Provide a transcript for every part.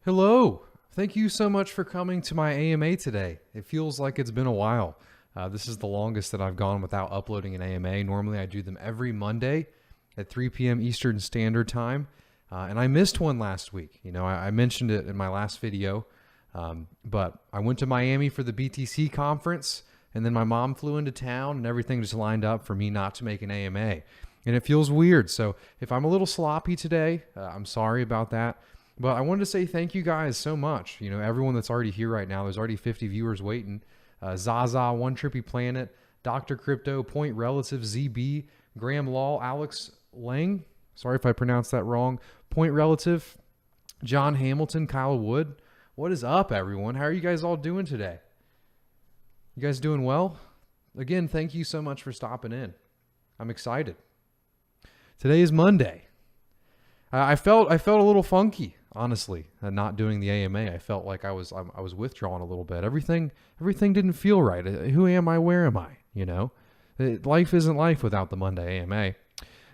Hello. Thank you so much for coming to my AMA today. It feels like it's been a while. This is the longest that I've gone without uploading an AMA. Normally I do them every Monday at 3 p.m. Eastern Standard Time. And I missed one last week. I mentioned it in my last video, but I went to Miami for the BTC conference, and then my mom flew into town, and everything just lined up for me not to make an AMA. And it feels weird. So if I'm a little sloppy today, I'm sorry about that. But I wanted to say thank you guys so much. Everyone that's already here right now, there's already 50 viewers waiting. Zaza, One Trippy Planet, Dr. Crypto, Point Relative, ZB, Graham Law, Alex Lang. Sorry if I pronounced that wrong. Point Relative, John Hamilton, Kyle Wood. What is up, everyone? How are you guys all doing today? You guys doing well? Again, thank you so much for stopping in. I'm excited. Today is Monday. I felt a little funky, honestly, not doing the AMA. I felt like I was withdrawing a little bit. Everything didn't feel right. Who am I? Where am I? Life isn't life without the Monday AMA.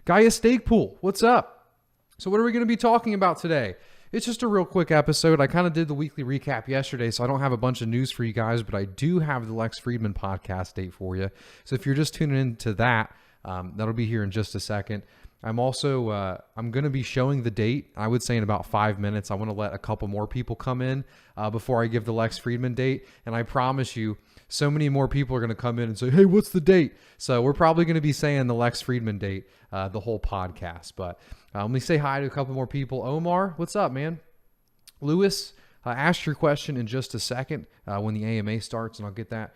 Gaia Stakepool, what's up? So what are we going to be talking about today? It's just a real quick episode. I kind of did the weekly recap yesterday, so I don't have a bunch of news for you guys, but I do have the Lex Fridman podcast date for you. So if you're just tuning into that, that'll be here in just a second. I'm also, I'm going to be showing the date, I would say in about 5 minutes. I want to let a couple more people come in before I give the Lex Fridman date. And I promise you, so many more people are going to come in and say, hey, what's the date? So we're probably going to be saying the Lex Fridman date the whole podcast. But let me say hi to a couple more people. Omar, what's up, man? Lewis, ask your question in just a second when the AMA starts, and I'll get that.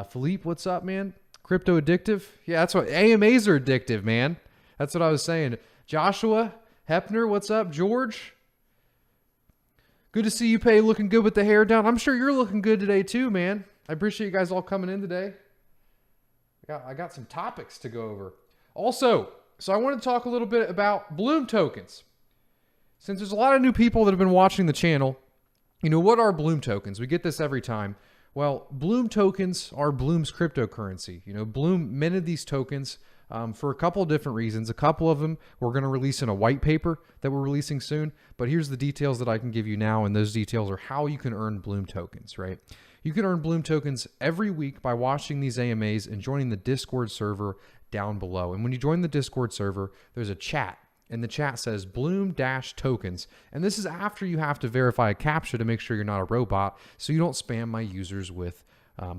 Philippe, what's up, man? Crypto addictive? Yeah, that's what AMAs are addictive, man. That's what I was saying. Joshua Hepner, what's up? George? Good to see you, Pay. Looking good with the hair down. I'm sure you're looking good today too, man. I appreciate you guys all coming in today. I got some topics to go over. Also, so I want to talk a little bit about Bloom tokens. Since there's a lot of new people that have been watching the channel, what are Bloom tokens? We get this every time. Well, Bloom tokens are Bloom's cryptocurrency. Bloom minted these tokens for a couple of different reasons. A couple of them we're going to release in a white paper that we're releasing soon. But here's the details that I can give you now, and those details are how you can earn Bloom tokens, right? You can earn Bloom tokens every week by watching these AMAs and joining the Discord server down below. And when you join the Discord server, there's a chat. And the chat says Bloom-tokens. And this is after you have to verify a CAPTCHA to make sure you're not a robot, so you don't spam my users with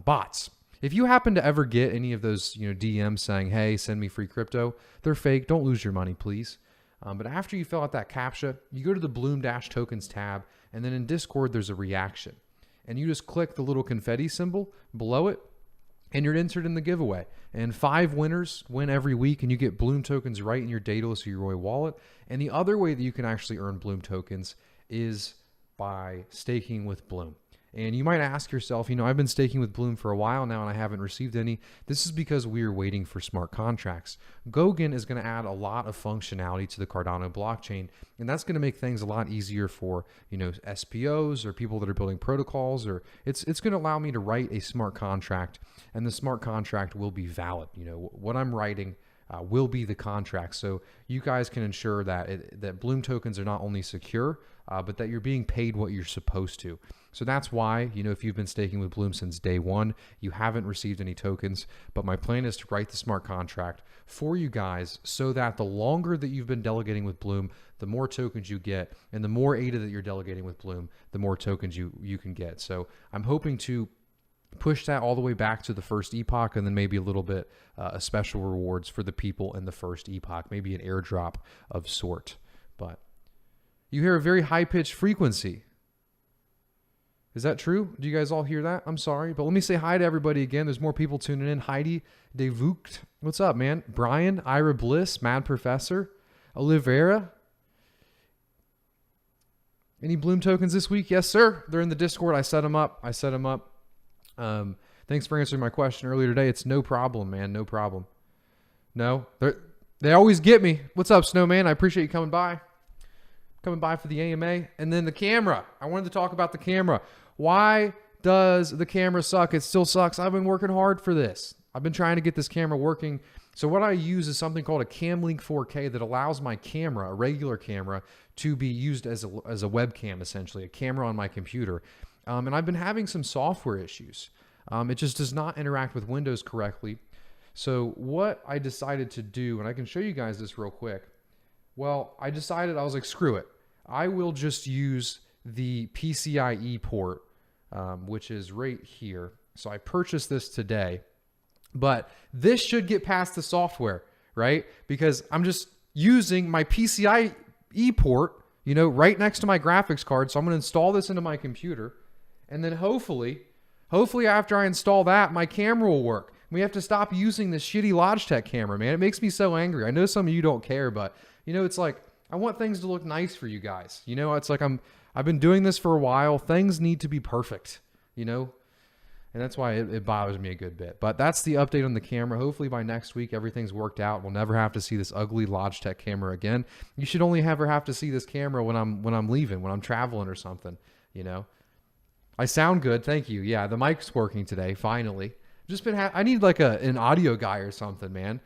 bots. If you happen to ever get any of those DMs saying, hey, send me free crypto, they're fake. Don't lose your money, please. But after you fill out that CAPTCHA, you go to the Bloom-tokens tab, and then in Discord, there's a reaction. And you just click the little confetti symbol below it, and you're entered in the giveaway. And 5 winners win every week, and you get Bloom tokens right in your Daedalus or your Roy wallet. And the other way that you can actually earn Bloom tokens is by staking with Bloom. And you might ask yourself, I've been staking with Bloom for a while now and I haven't received any. This is because we are waiting for smart contracts. Goguen is going to add a lot of functionality to the Cardano blockchain, and that's going to make things a lot easier for, SPOs or people that are building protocols, or it's going to allow me to write a smart contract, and the smart contract will be valid. What I'm writing will be the contract. So you guys can ensure that that Bloom tokens are not only secure, but that you're being paid what you're supposed to. So that's why, if you've been staking with Bloom since day one, you haven't received any tokens. But my plan is to write the smart contract for you guys so that the longer that you've been delegating with Bloom, the more tokens you get, and the more ADA that you're delegating with Bloom, the more tokens you can get. So I'm hoping to push that all the way back to the first epoch, and then maybe a little bit special rewards for the people in the first epoch, maybe an airdrop of sort. But you hear a very high-pitched frequency. Is that true? Do you guys all hear that? I'm sorry, but let me say hi to everybody again. There's more people tuning in. Heidi Devukt, what's up, man? Brian, Ira Bliss, Mad Professor, Olivera. Any Bloom tokens this week? Yes, sir. They're in the Discord. I set them up. Thanks for answering my question earlier today. It's no problem, man. No problem. No, they always get me. What's up, Snowman? I appreciate you coming by for the AMA. And then the camera. I wanted to talk about the camera. Why does the camera suck? It still sucks. I've been working hard for this. I've been trying to get this camera working So what I use is something called a CamLink 4K that allows my camera, a regular camera, to be used as a webcam, essentially, a camera on my computer. And I've been having some software issues. It just does not interact with Windows correctly. So what I decided to do, and I can show you guys this real quick. Well, I was like, screw it. I will just use the PCIe port, which is right here. So I purchased this today. But this should get past the software, right? Because I'm just using my PCIe port, right next to my graphics card. So I'm going to install this into my computer. And then hopefully after I install that, my camera will work. We have to stop using this shitty Logitech camera, man. It makes me so angry. I know some of you don't care, but it's like, I want things to look nice for you guys. It's like I've been doing this for a while. Things need to be perfect, And that's why it bothers me a good bit. But that's the update on the camera. Hopefully by next week, everything's worked out. We'll never have to see this ugly Logitech camera again. You should only ever have to see this camera when I'm leaving, when I'm traveling or something, I sound good. Thank you. Yeah, the mic's working today, finally. I need like an audio guy or something, man.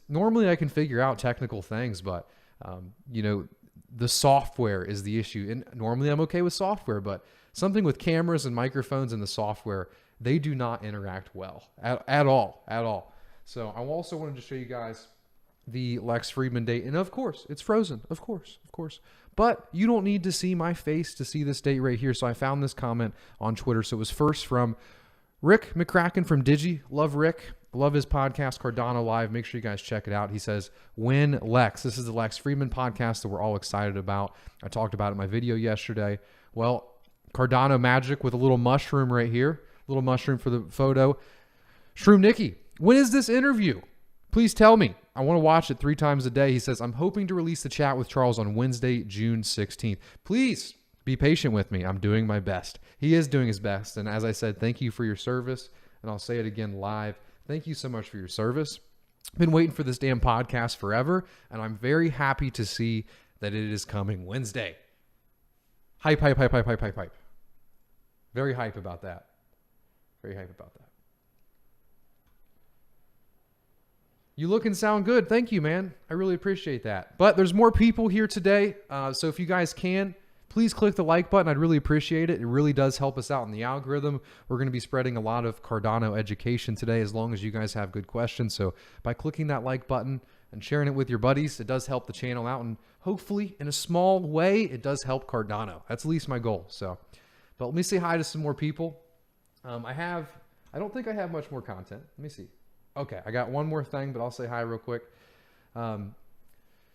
Normally I can figure out technical things, but, the software is the issue. And normally I'm okay with software, but something with cameras and microphones and the software, they do not interact well at all. So I also wanted to show you guys the Lex Fridman date. And of course, it's frozen. Of course. But you don't need to see my face to see this date right here. So I found this comment on Twitter. So it was first from Rick McCracken from Digi. Love Rick. Love his podcast, Cardano Live. Make sure you guys check it out. He says, "When Lex." This is the Lex Fridman podcast that we're all excited about. I talked about it in my video yesterday. Well, Cardano magic with a little mushroom right here. Little mushroom for the photo. Shroom Nikki, when is this interview? Please tell me. I want to watch it 3 times a day. He says, "I'm hoping to release the chat with Charles on Wednesday, June 16th. Please be patient with me. I'm doing my best." He is doing his best. And as I said, thank you for your service. And I'll say it again live. Thank you so much for your service. I've been waiting for this damn podcast forever. And I'm very happy to see that it is coming Wednesday. Hype. Very hype about that. You look and sound good. Thank you, man. I really appreciate that. But there's more people here today. So if you guys can, please click the like button. I'd really appreciate it. It really does help us out in the algorithm. We're going to be spreading a lot of Cardano education today as long as you guys have good questions. So by clicking that like button and sharing it with your buddies, it does help the channel out. And hopefully, in a small way, it does help Cardano. That's at least my goal. So, but let me say hi to some more people. I don't think I have much more content. Let me see. Okay, I got one more thing, but I'll say hi real quick.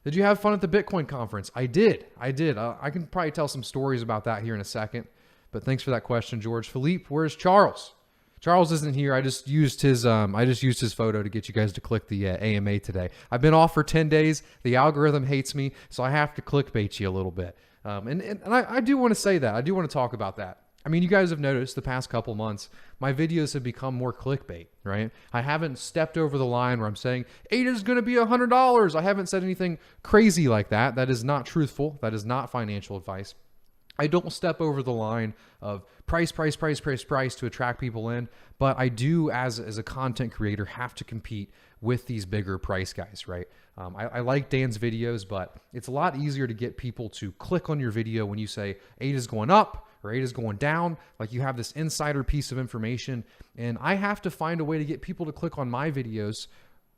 Did you have fun at the Bitcoin conference? I did. I can probably tell some stories about that here in a second. But thanks for that question, George. Philippe, where's Charles? Charles isn't here. I just used his photo to get you guys to click the AMA today. I've been off for 10 days. The algorithm hates me, so I have to clickbait you a little bit. And I do want to say that. I do want to talk about that. I mean, you guys have noticed the past couple months, my videos have become more clickbait, right? I haven't stepped over the line where I'm saying, ADA is going to be $100. I haven't said anything crazy like that. That is not truthful. That is not financial advice. I don't step over the line of price to attract people in, but I do, as a content creator, have to compete with these bigger price guys, right? I like Dan's videos, but it's a lot easier to get people to click on your video when you say ADA is going up or ADA is going down. Like you have this insider piece of information, and I have to find a way to get people to click on my videos,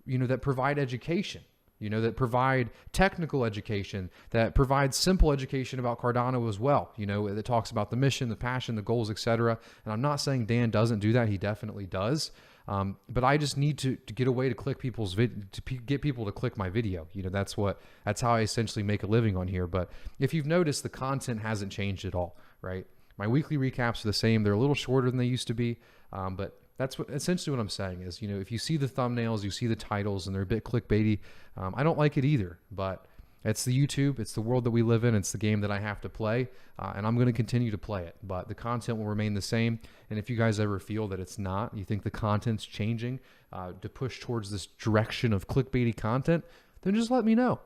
that provide education. That provide technical education, that provide simple education about Cardano as well, that talks about the mission, the passion, the goals, etc. And I'm not saying Dan doesn't do that. He definitely does. But I just need to get a way to click get people to click my video. That's how I essentially make a living on here. But if you've noticed, the content hasn't changed at all, right? My weekly recaps are the same. They're a little shorter than they used to be. But that's essentially what I'm saying is, if you see the thumbnails, you see the titles, and they're a bit clickbaity, I don't like it either. But it's the YouTube, it's the world that we live in, it's the game that I have to play, and I'm going to continue to play it. But the content will remain the same. And if you guys ever feel that it's not, you think the content's changing to push towards this direction of clickbaity content, then just let me know.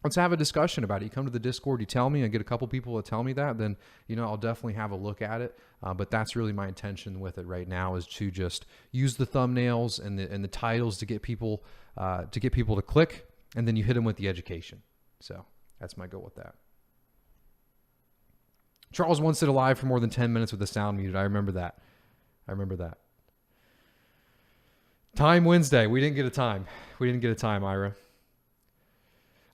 let's have a discussion about it. You come to the Discord, you tell me, I get a couple people to tell me that, then, I'll definitely have a look at it. But that's really my intention with it right now, is to just use the thumbnails and the titles to get people to click, and then you hit them with the education. So that's my goal with that. Charles once did a live for more than 10 minutes with the sound muted. I remember that. Time Wednesday. We didn't get a time, Ira.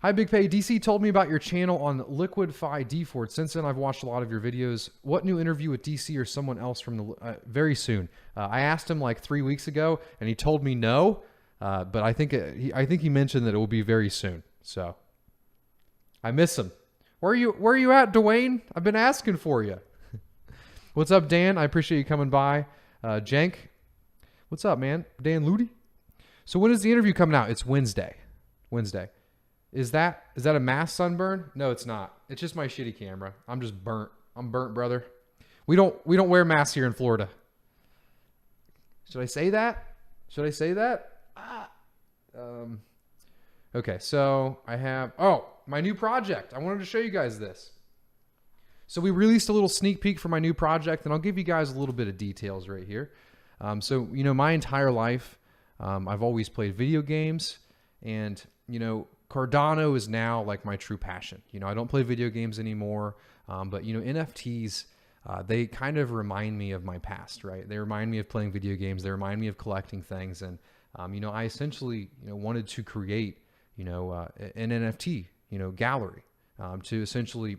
Hi, Big Pay. DC told me about your channel on Liquidify D-Ford. Since then, I've watched a lot of your videos. What new interview with DC or someone else from the very soon? I asked him like 3 weeks ago, and he told me no. But I think he mentioned that it will be very soon. So I miss him. Where are you at, Dwayne? I've been asking for you. What's up, Dan? I appreciate you coming by. Jank, what's up, man? Dan Ludi. So when is the interview coming out? It's Wednesday. Is that a mass sunburn? No, it's not. It's just my shitty camera. I'm just burnt. I'm burnt, brother. We don't wear masks here in Florida. Should I say that? Okay, so I have my new project. I wanted to show you guys this. So we released a little sneak peek for my new project, and I'll give you guys a little bit of details right here. So my entire life, I've always played video games, and Cardano is now like my true passion. I don't play video games anymore, but NFTs, they kind of remind me of my past, right? They remind me of playing video games. They remind me of collecting things, and I essentially wanted to create an NFT gallery to essentially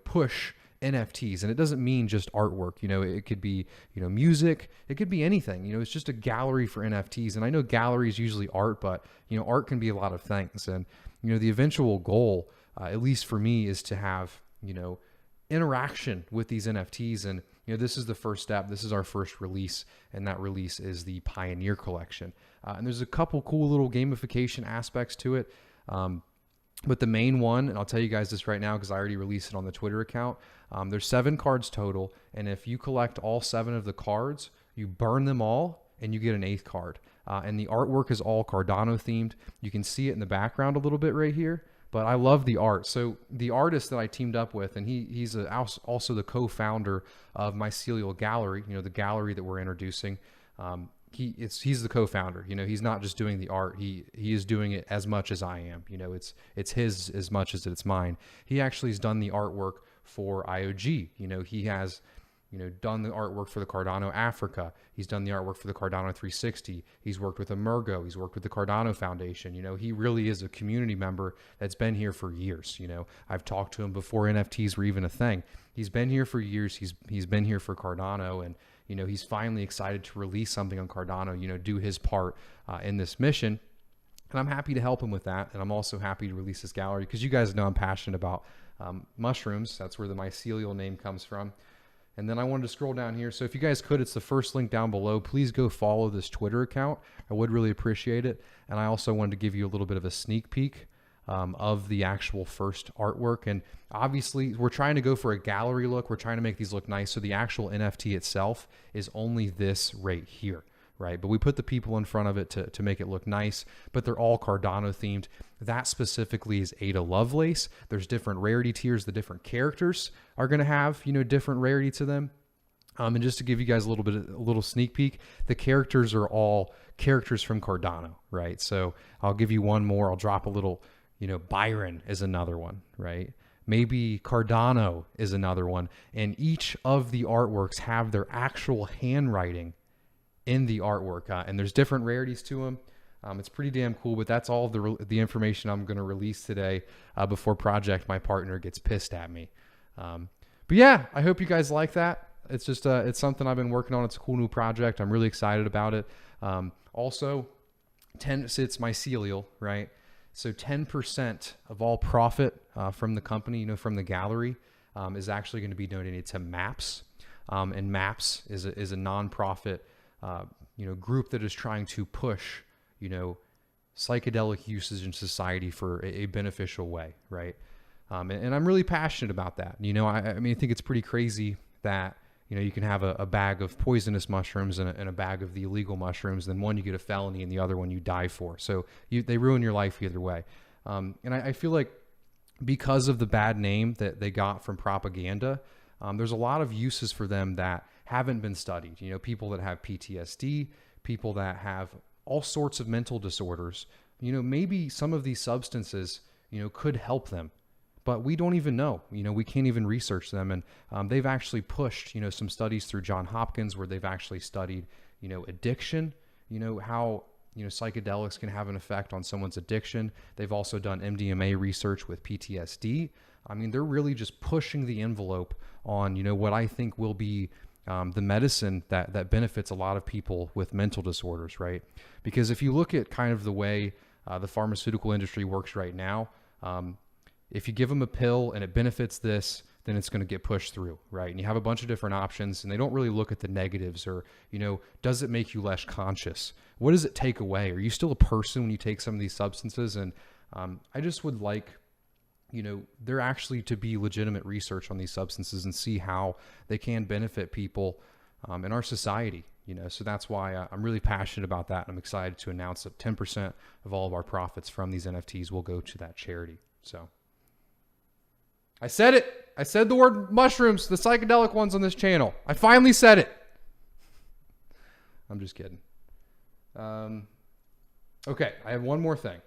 push NFTs. And it doesn't mean just artwork. It could be music. It could be anything. It's just a gallery for NFTs. And I know galleries usually art, but art can be a lot of things. And the eventual goal, at least for me, is to have interaction with these NFTs. And this is the first step. This is our first release, and that release is the Pioneer Collection. And there's a couple cool little gamification aspects to it. But the main one, and I'll tell you guys this right now because I already released it on the Twitter account, there's 7 cards total, and if you collect all 7 of the cards, you burn them all, and you get an 8th card. And the artwork is all Cardano themed. You can see it in the background a little bit right here, but I love the art. So the artist that I teamed up with, and he's also the co-founder of Mycelial Gallery, the gallery that we're introducing. He's the co-founder. He's not just doing the art. He is doing it as much as I am. It's his as much as it's mine. He actually has done the artwork for IOG. He has done the artwork for the Cardano Africa. He's done the artwork for the Cardano 360. He's worked with Emergo. He's worked with the Cardano Foundation. He really is a community member that's been here for years. I've talked to him before NFTs were even a thing. He's been here for years. He's been here for Cardano, and he's finally excited to release something on Cardano, do his part in this mission. And I'm happy to help him with that. And I'm also happy to release this gallery because you guys know I'm passionate about mushrooms. That's where the mycelial name comes from. And then I wanted to scroll down here. So if you guys could, it's the first link down below. Please go follow this Twitter account. I would really appreciate it. And I also wanted to give you a little bit of a sneak peek of the actual first artwork. And obviously we're trying to go for a gallery look. We're trying to make these look nice. So the actual NFT itself is only this right here, right? But we put the people in front of it to make it look nice, but they're all Cardano themed. That specifically is Ada Lovelace. There's different rarity tiers. The different characters are going to have, different rarity to them. And just to give you guys a little sneak peek, the characters are all characters from Cardano, right? So I'll give you one more. I'll drop a little, Byron is another one, right? Maybe Cardano is another one. And each of the artworks have their actual handwriting in the artwork. And there's different rarities to them. It's pretty damn cool, but that's all the information I'm going to release today before Project, my partner, gets pissed at me. But yeah, I hope you guys like that. It's just, it's something I've been working on. It's a cool new project. I'm really excited about it. Also, it's mycelial, right? So 10% of all profit from the company, from the gallery, is actually going to be donated to MAPS. And MAPS is a nonprofit, group that is trying to push, psychedelic usage in society for a beneficial way, right? And I'm really passionate about that. I think it's pretty crazy that, you can have a bag of poisonous mushrooms and a bag of the illegal mushrooms. Then one you get a felony and the other one you die for. So they ruin your life either way. And I feel like because of the bad name that they got from propaganda, there's a lot of uses for them that haven't been studied. You know, people that have PTSD, people that have all sorts of mental disorders, you know, maybe some of these substances, you know, could help them, but we don't even know. You know, we can't even research them. And they've actually pushed, you know, some studies through Johns Hopkins where they've actually studied, you know, addiction, you know, how, you know, psychedelics can have an effect on someone's addiction. They've also done MDMA research with PTSD. I mean, they're really just pushing the envelope on, you know, what I think will be the medicine that benefits a lot of people with mental disorders, right? Because if you look at kind of the way the pharmaceutical industry works right now, if you give them a pill and it benefits this, then it's going to get pushed through, right? And you have a bunch of different options and they don't really look at the negatives or, you know, does it make you less conscious? What does it take away? Are you still a person when you take some of these substances? And I just would like, you know, there actually to be legitimate research on these substances and see how they can benefit people in our society, you know. So that's why I'm really passionate about that. And I'm excited to announce that 10% of all of our profits from these NFTs will go to that charity. So I said it. I said the word mushrooms, the psychedelic ones on this channel. I finally said it. I'm just kidding. Okay, I have one more thing.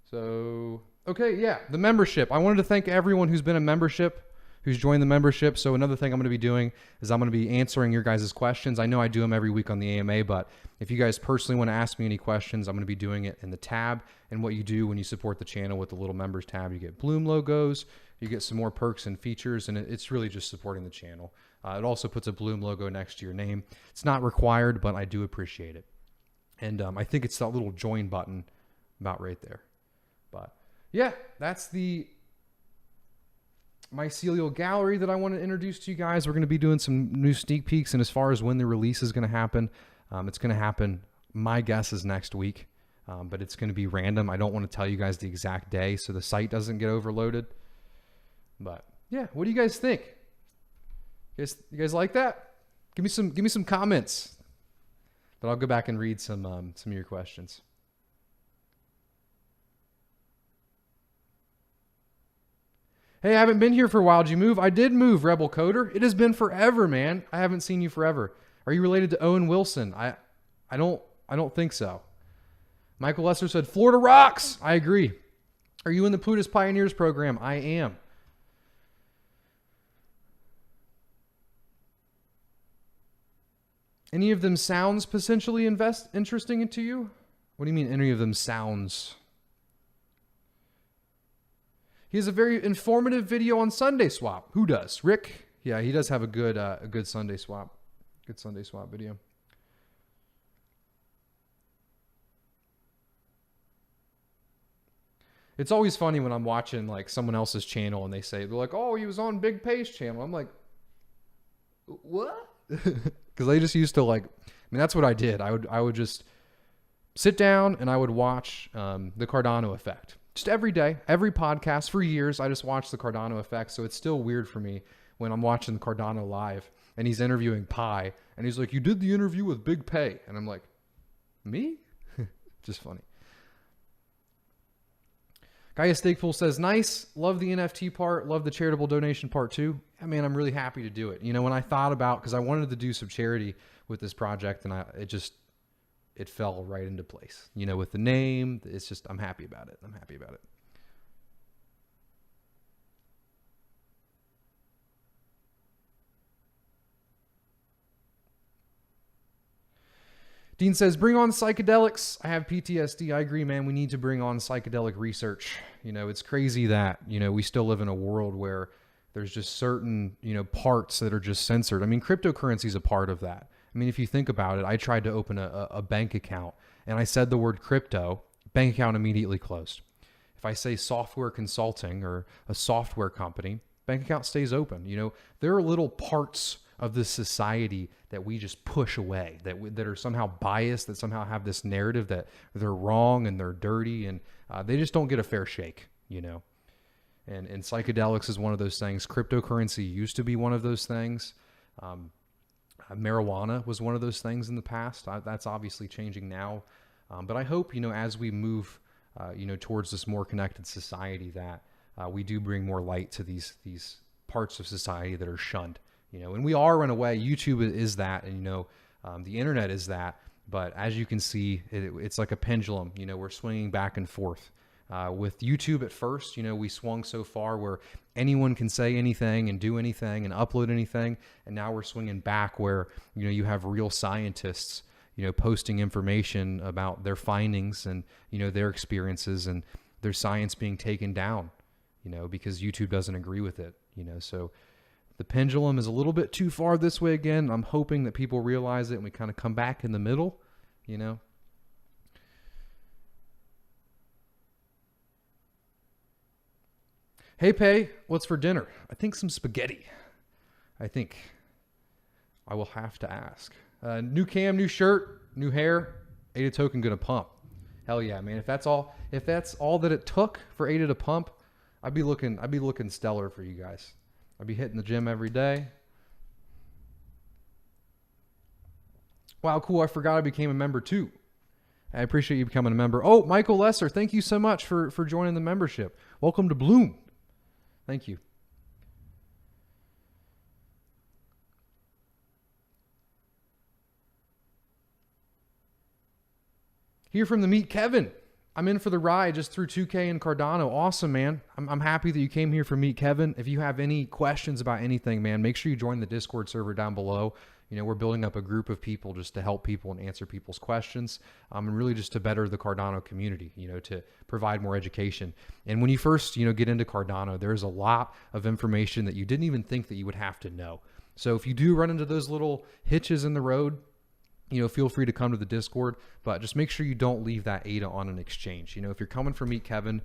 So, okay, yeah, the membership. I wanted to thank everyone who's been a membership, who's joined the membership. So another thing I'm going to be doing is I'm going to be answering your guys' questions. I know I do them every week on the AMA, but if you guys personally want to ask me any questions, I'm going to be doing it in the tab. And what you do when you support the channel with the little members tab, you get Bloom logos, you get some more perks and features, and it's really just supporting the channel. It also puts a Bloom logo next to your name. It's not required, but I do appreciate it. And I think it's that little join button about right there. But yeah, that's the mycelial gallery that I want to introduce to you guys. We're going to be doing some new sneak peeks, and as far as when the release is going to happen, it's going to happen, my guess is next week, but it's going to be random. I don't want to tell you guys the exact day so the site doesn't get overloaded. But yeah, what do you guys think? You guys like that? Give me some comments. But I'll go back and read some of your questions. Hey, I haven't been here for a while. Did you move? I did move, Rebel Coder. It has been forever, man. I haven't seen you forever. Are you related to Owen Wilson? I don't think so. Michael Lester said, Florida rocks. I agree. Are you in the Plutus Pioneers program? I am. Any of them sounds potentially interesting to you? What do you mean any of them sounds? He has a very informative video on Sunday Swap. Who does? Rick? Yeah, he does have a good Sunday Swap. Good Sunday Swap video. It's always funny when I'm watching like someone else's channel and they're like, oh, he was on Big Pay's channel. I'm like, what? Because they just used to like, I mean, that's what I did. I would just sit down and I would watch the Cardano effect. Just every day, every podcast for years, I just watched the Cardano effect. So it's still weird for me when I'm watching the Cardano live and he's interviewing Pi and he's like, you did the interview with Big Pay. And I'm like, me? Just funny. Gaia Stakepool says, nice. Love the NFT part. Love the charitable donation part too. I mean, I'm really happy to do it. You know, when I thought about, because I wanted to do some charity with this project and it fell right into place. You know, with the name, it's just, I'm happy about it. I'm happy about it. Dean says, bring on psychedelics. I have PTSD. I agree, man. We need to bring on psychedelic research. You know, it's crazy that, you know, we still live in a world where there's just certain, you know, parts that are just censored. I mean, cryptocurrency is a part of that. I mean, if you think about it, I tried to open a bank account and I said the word crypto, bank account immediately closed. If I say software consulting or a software company, bank account stays open. You know, there are little parts of this society that we just push away, that are somehow biased, that somehow have this narrative that they're wrong and they're dirty and they just don't get a fair shake, you know. And psychedelics is one of those things. Cryptocurrency used to be one of those things. Marijuana was one of those things in the past. That's obviously changing now. But I hope, you know, as we move towards this more connected society, that we do bring more light to these parts of society that are shunned. And we are in a way, YouTube is that, and the internet is that. But as you can see, it's like a pendulum. We're swinging back and forth. With YouTube at first, we swung so far where anyone can say anything and do anything and upload anything. And now we're swinging back where, you have real scientists, posting information about their findings and, their experiences, and their science being taken down, because YouTube doesn't agree with it, so the pendulum is a little bit too far this way again. I'm hoping that people realize it and we kind of come back in the middle, Hey, Pay, what's for dinner? I think some spaghetti. I think I will have to ask. New cam, new shirt, new hair. ADA token gonna pump. Hell yeah, man. If that's all that it took for ADA to pump, I'd be looking stellar for you guys. I'd be hitting the gym every day. Wow, cool. I forgot I became a member too. I appreciate you becoming a member. Oh, Michael Lesser, thank you so much for joining the membership. Welcome to Bloom. Thank you. Hear from the Meet Kevin. I'm in for the ride, just through 2K and Cardano. Awesome, man. I'm happy that you came here for Meet Kevin. If you have any questions about anything, man, make sure you join the Discord server down below. We're building up a group of people just to help people and answer people's questions, and really just to better the Cardano community, to provide more education. And when you first, get into Cardano, there's a lot of information that you didn't even think that you would have to know. So if you do run into those little hitches in the road, feel free to come to the Discord, but just make sure you don't leave that ADA on an exchange. If you're coming from Meet Kevin,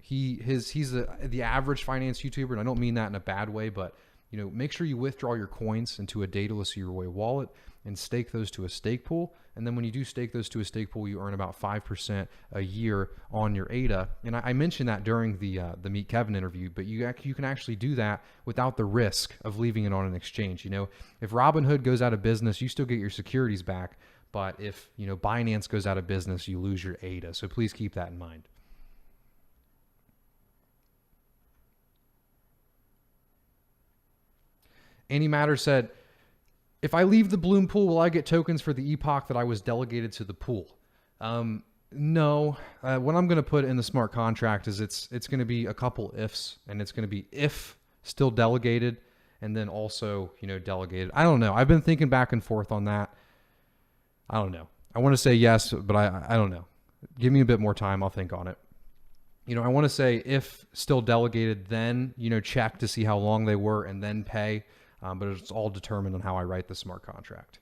he's the average finance YouTuber, and I don't mean that in a bad way, but make sure you withdraw your coins into a dataless Yoroi wallet and stake those to a stake pool. And then when you do stake those to a stake pool, you earn about 5% a year on your ADA. And I mentioned that during the Meet Kevin interview, but you can actually do that without the risk of leaving it on an exchange. If Robinhood goes out of business, you still get your securities back. But if, Binance goes out of business, you lose your ADA. So please keep that in mind. Annie Matter said, if I leave the Bloom pool, will I get tokens for the epoch that I was delegated to the pool? No. What I'm going to put in the smart contract is it's going to be a couple ifs, and it's going to be if still delegated, and then also, delegated. I don't know. I've been thinking back and forth on that. I don't know. I want to say yes, but I don't know. Give me a bit more time. I'll think on it. I want to say if still delegated, then, check to see how long they were and then pay. But it's all determined on how I write the smart contract.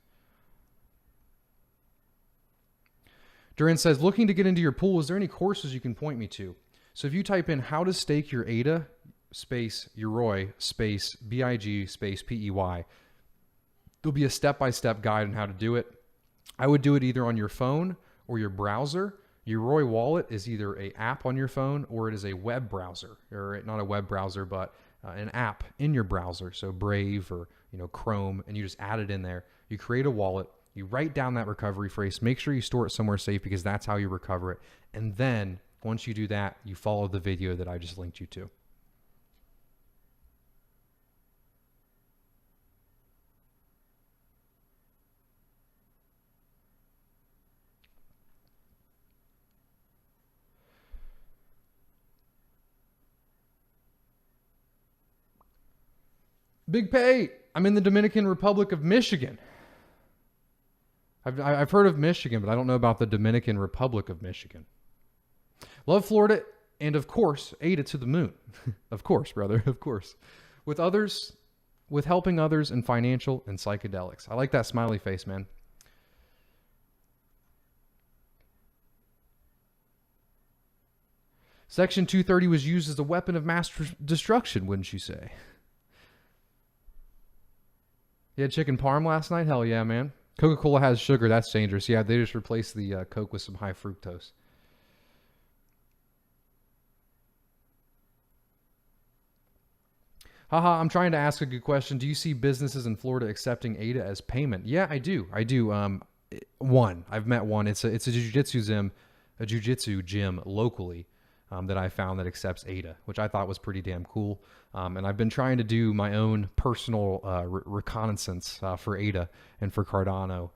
Duran says, looking to get into your pool, is there any courses you can point me to? So if you type in how to stake your ADA space Yoroi space BIG space PEY, there'll be a step-by-step guide on how to do it. I would do it either on your phone or your browser. Yoroi Wallet is either an app on your phone or it is a web browser, or not a web browser, but an app in your browser. So Brave or Chrome, and you just add it in there. You create a wallet. You write down that recovery phrase. Make sure you store it somewhere safe because that's how you recover it. And then once you do that, you follow the video that I just linked you to. Big Pay, I'm in the Dominican Republic of Michigan. I've heard of Michigan, but I don't know about the Dominican Republic of Michigan. Love Florida, and of course, ADA to the moon. Of course, brother, of course. With helping others in financial and psychedelics. I like that smiley face, man. Section 230 was used as a weapon of mass destruction, wouldn't you say? You had chicken parm last night? Hell yeah, man. Coca-Cola has sugar. That's dangerous. Yeah, they just replaced the Coke with some high fructose. Haha, I'm trying to ask a good question. Do you see businesses in Florida accepting ADA as payment? Yeah, I do. I've met one. It's a jiu-jitsu jiu-jitsu gym locally that I found that accepts ADA, which I thought was pretty damn cool. And I've been trying to do my own personal reconnaissance for ADA and for Cardano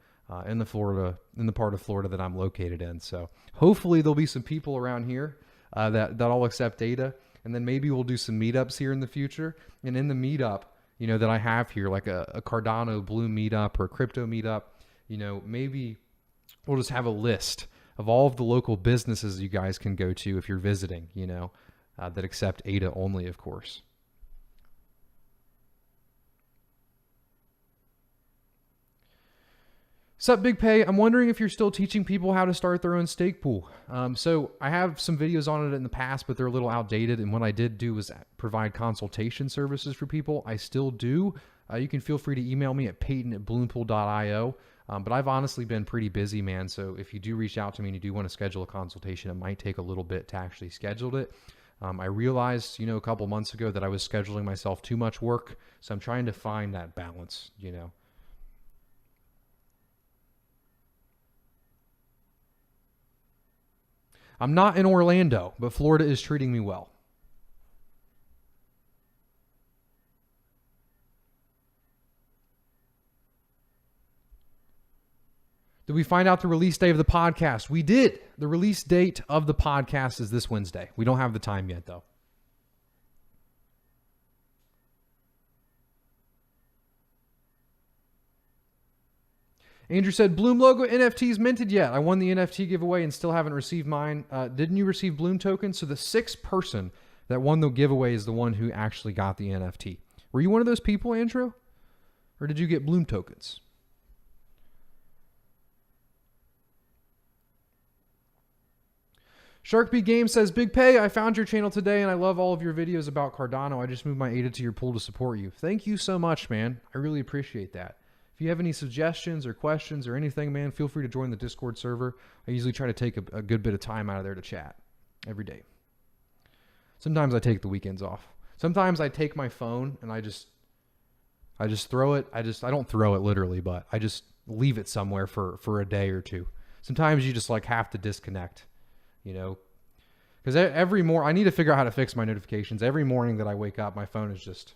in the part of Florida that I'm located in. So hopefully there'll be some people around here that all accept ADA, and then maybe we'll do some meetups here in the future. And in the meetup, that I have here, like a Cardano Bloom meetup or a crypto meetup, maybe we'll just have a list of all of the local businesses you guys can go to if you're visiting, that accept ADA only, of course. Sup, Big Pay? I'm wondering if you're still teaching people how to start their own stake pool. So I have some videos on it in the past, but they're a little outdated. And what I did do was provide consultation services for people. I still do. You can feel free to email me at peyton@bloompool.io. But I've honestly been pretty busy, man. So if you do reach out to me and you do want to schedule a consultation, it might take a little bit to actually schedule it. I realized, a couple months ago that I was scheduling myself too much work. So I'm trying to find that balance, I'm not in Orlando, but Florida is treating me well. Did we find out the release date of the podcast? We did. The release date of the podcast is this Wednesday. We don't have the time yet, though. Andrew said, Bloom logo NFTs minted yet. I won the NFT giveaway and still haven't received mine. Didn't you receive Bloom tokens? So the sixth person that won the giveaway is the one who actually got the NFT. Were you one of those people, Andrew? Or did you get Bloom tokens? Sharkbee Game says, Big Pay, I found your channel today and I love all of your videos about Cardano. I just moved my ADA to your pool to support you. Thank you so much, man. I really appreciate that. If you have any suggestions or questions or anything, man, feel free to join the Discord server. I usually try to take a good bit of time out of there to chat every day. Sometimes I take the weekends off. Sometimes I take my phone and I just throw it. I don't throw it literally, but I just leave it somewhere for a day or two. Sometimes you just like have to disconnect, because every morning I need to figure out how to fix my notifications. Every morning that I wake up, my phone is just,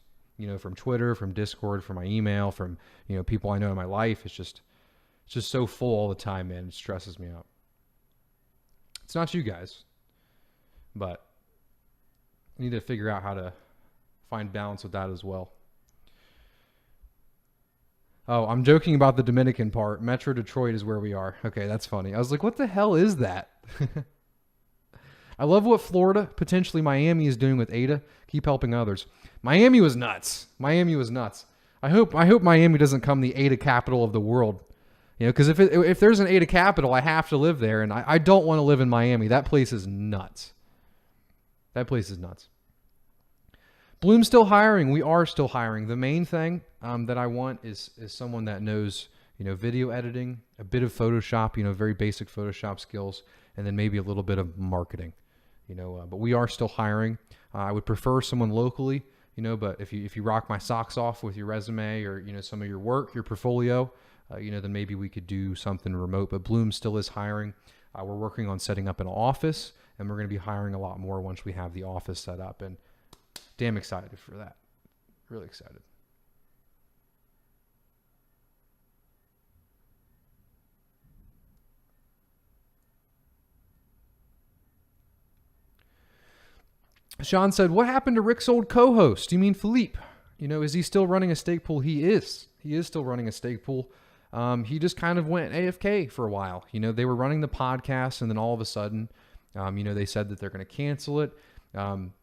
from Twitter, from Discord, from my email, from, people I know in my life. It's just so full all the time, man. It stresses me out. It's not you guys, but I need to figure out how to find balance with that as well. Oh, I'm joking about the Dominican part. Metro Detroit is where we are. Okay, that's funny. I was like, what the hell is that? I love what Florida, potentially Miami, is doing with ADA. Keep helping others. Miami was nuts. I hope Miami doesn't come the ADA capital of the world. Because if there's an ADA capital, I have to live there, and I don't want to live in Miami. That place is nuts. Bloom's still hiring. We are still hiring. The main thing that I want is someone that knows, video editing, a bit of Photoshop, very basic Photoshop skills, and then maybe a little bit of marketing, but we are still hiring. I would prefer someone locally, but if you rock my socks off with your resume or, some of your work, your portfolio, then maybe we could do something remote. But Bloom still is hiring. We're working on setting up an office, and we're going to be hiring a lot more once we have the office set up, and damn excited for that. Really excited. Sean said, what happened to Rick's old co-host? You mean Philippe? Is he still running a stake pool? He is. He is still running a stake pool. He just kind of went AFK for a while. They were running the podcast, and then all of a sudden, they said that they're going to cancel it.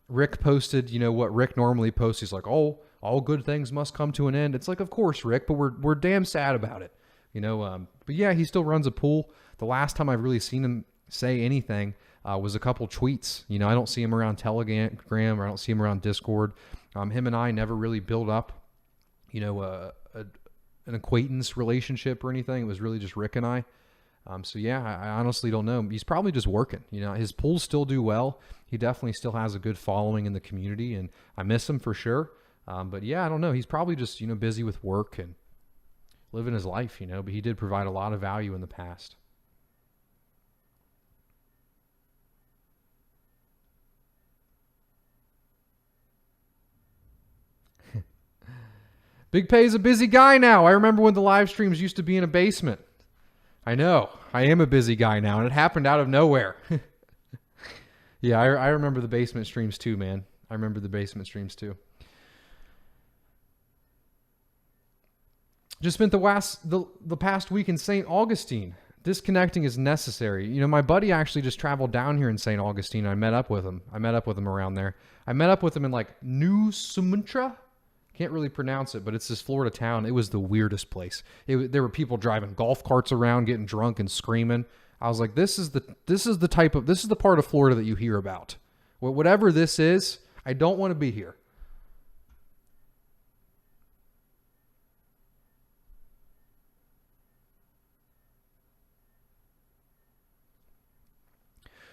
Rick posted, what Rick normally posts. He's like, oh, all good things must come to an end. It's like, of course, Rick, but we're damn sad about it. But yeah, he still runs a pool. The last time I've really seen him say anything was a couple tweets. I don't see him around Telegram, or I don't see him around Discord. Him and I never really built up, an acquaintance relationship or anything. It was really just Rick and I. So yeah, I honestly don't know. He's probably just working. His pools still do well. He definitely still has a good following in the community, and I miss him for sure. But yeah, I don't know. He's probably just, busy with work and living his life, but he did provide a lot of value in the past. Big Pay is a busy guy now. I remember when the live streams used to be in a basement. I know. I am a busy guy now, and it happened out of nowhere. Yeah, I remember the basement streams too, man. I remember the basement streams too. Just spent the past week in St. Augustine. Disconnecting is necessary. You know, my buddy actually just traveled down here in St. Augustine. I met up with him. Around there. I met up with him in like New Sumatra. Can't really pronounce it, but it's this Florida town. It was the weirdest place. There were people driving golf carts around, getting drunk and screaming. I was like, this is the part of Florida that you hear about. Whatever this is, I don't want to be here.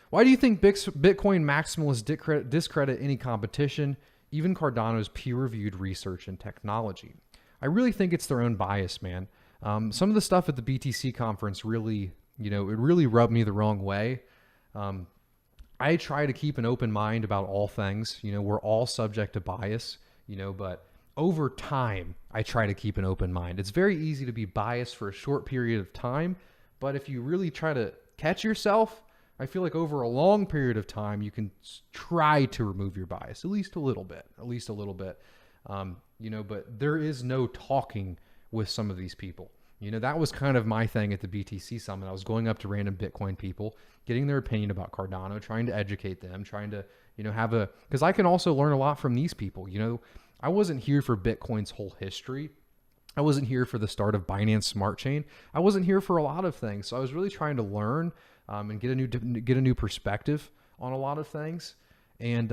Why do you think Bitcoin maximalists discredit any competition, even Cardano's peer-reviewed research and technology? I really think it's their own bias, man. Some of the stuff at the BTC conference really, it really rubbed me the wrong way. I try to keep an open mind about all things. We're all subject to bias, but over time, I try to keep an open mind. It's very easy to be biased for a short period of time, but if you really try to catch yourself, I feel like over a long period of time, you can try to remove your bias, at least a little bit. But there is no talking with some of these people. That was kind of my thing at the BTC summit. I was going up to random Bitcoin people, getting their opinion about Cardano, trying to educate them, trying to, because I can also learn a lot from these people. I wasn't here for Bitcoin's whole history. I wasn't here for the start of Binance Smart Chain. I wasn't here for a lot of things. So I was really trying to learn and get a new perspective on a lot of things. And,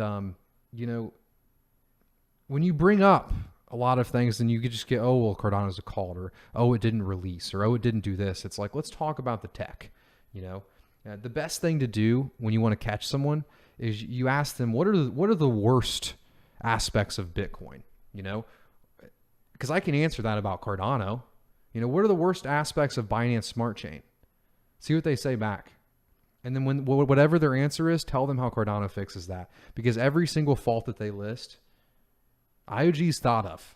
when you bring up a lot of things, then you could just get, oh, well, Cardano's a cult, or, oh, it didn't release, or, oh, it didn't do this. It's like, let's talk about the tech. The best thing to do when you want to catch someone is you ask them, what are the worst aspects of Bitcoin? Because I can answer that about Cardano. What are the worst aspects of Binance Smart Chain? See what they say back. And then whatever their answer is, tell them how Cardano fixes that. Because every single fault that they list, IOG's thought of.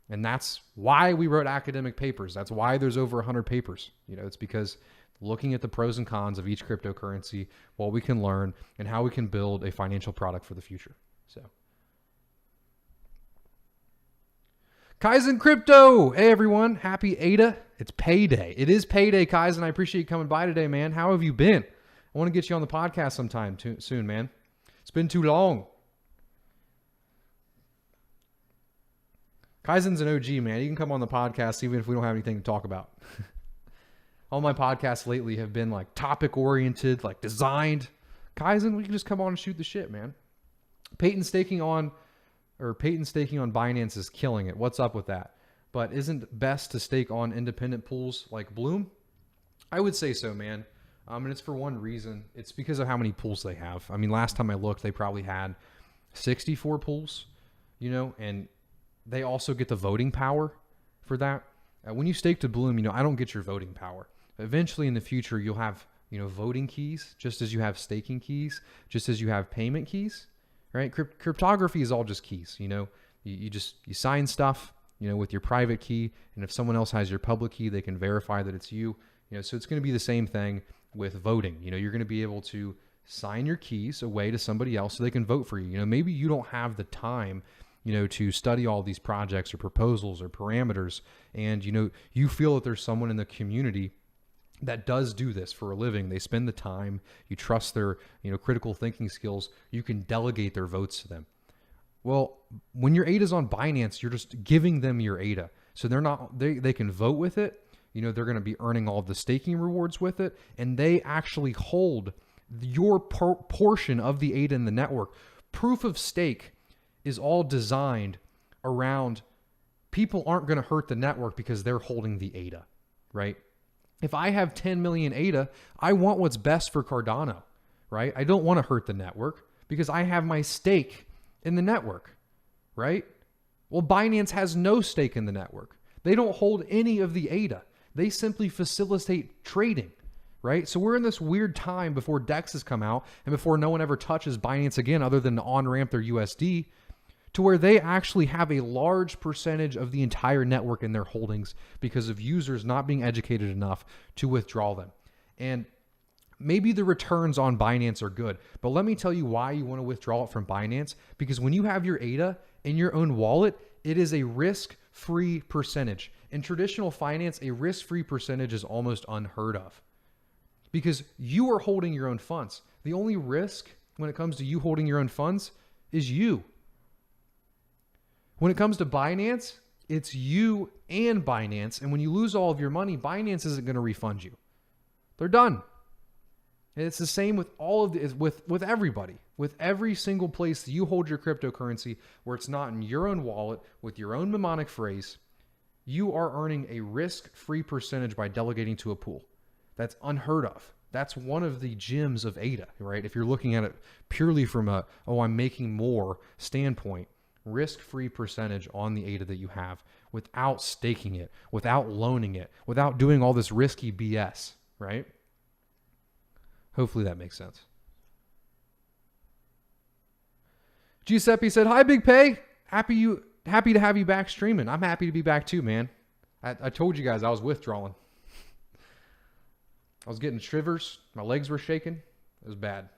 And that's why we wrote academic papers. That's why there's over 100 papers. It's because looking at the pros and cons of each cryptocurrency, what we can learn, and how we can build a financial product for the future. So, Kaizen Crypto. Hey, everyone. Happy ADA. It's payday. It is payday, Kaizen. I appreciate you coming by today, man. How have you been? I want to get you on the podcast sometime soon, man. It's been too long. Kaizen's an OG, man. You can come on the podcast even if we don't have anything to talk about. All my podcasts lately have been like topic oriented, like designed. Kaizen, we can just come on and shoot the shit, man. Peyton staking on Binance is killing it. What's up with that? But isn't best to stake on independent pools like Bloom? I would say so, man. And it's for one reason. It's because of how many pools they have. I mean, last time I looked, they probably had 64 pools, and they also get the voting power for that. When you stake to Bloom, I don't get your voting power. Eventually in the future, you'll have, voting keys, just as you have staking keys, just as you have payment keys, right? Cryptography is all just keys, you sign stuff, with your private key. And if someone else has your public key, they can verify that it's you, so it's going to be the same thing with voting. You're going to be able to sign your keys away to somebody else so they can vote for you. Maybe you don't have the time to study all these projects or proposals or parameters. And, you feel that there's someone in the community that does do this for a living. They spend the time, you trust their, critical thinking skills. You can delegate their votes to them. Well, when your ADA's on Binance, you're just giving them your ADA. So they can vote with it. They're going to be earning all of the staking rewards with it. And they actually hold your portion of the ADA in the network. Proof of stake is all designed around people aren't going to hurt the network because they're holding the ADA, right? If I have 10 million ADA, I want what's best for Cardano, right? I don't want to hurt the network because I have my stake in the network, right? Well, Binance has no stake in the network. They don't hold any of the ADA. They simply facilitate trading, right? So we're in this weird time before DEXs come out and before no one ever touches Binance again other than to on-ramp their USD to where they actually have a large percentage of the entire network in their holdings because of users not being educated enough to withdraw them. And maybe the returns on Binance are good, but let me tell you why you want to withdraw it from Binance. Because when you have your ADA in your own wallet, it is a risk-free percentage. In traditional finance, a risk-free percentage is almost unheard of because you are holding your own funds. The only risk when it comes to you holding your own funds is you. When it comes to Binance, it's you and Binance. And when you lose all of your money, Binance isn't going to refund you. They're done. And it's the same with all of the, with everybody, with every single place that you hold your cryptocurrency where it's not in your own wallet with your own mnemonic phrase. You are earning a risk-free percentage by delegating to a pool. That's unheard of. That's one of the gems of ADA, right? If you're looking at it purely from a, oh, I'm making more standpoint, risk-free percentage on the ADA that you have without staking it, without loaning it, without doing all this risky BS, right? Hopefully that makes sense. Giuseppe said, "Hi, Big Pay. Happy to have you back streaming. I'm happy to be back too, man. I told you guys I was withdrawing. I was getting shivers. My legs were shaking. It was bad."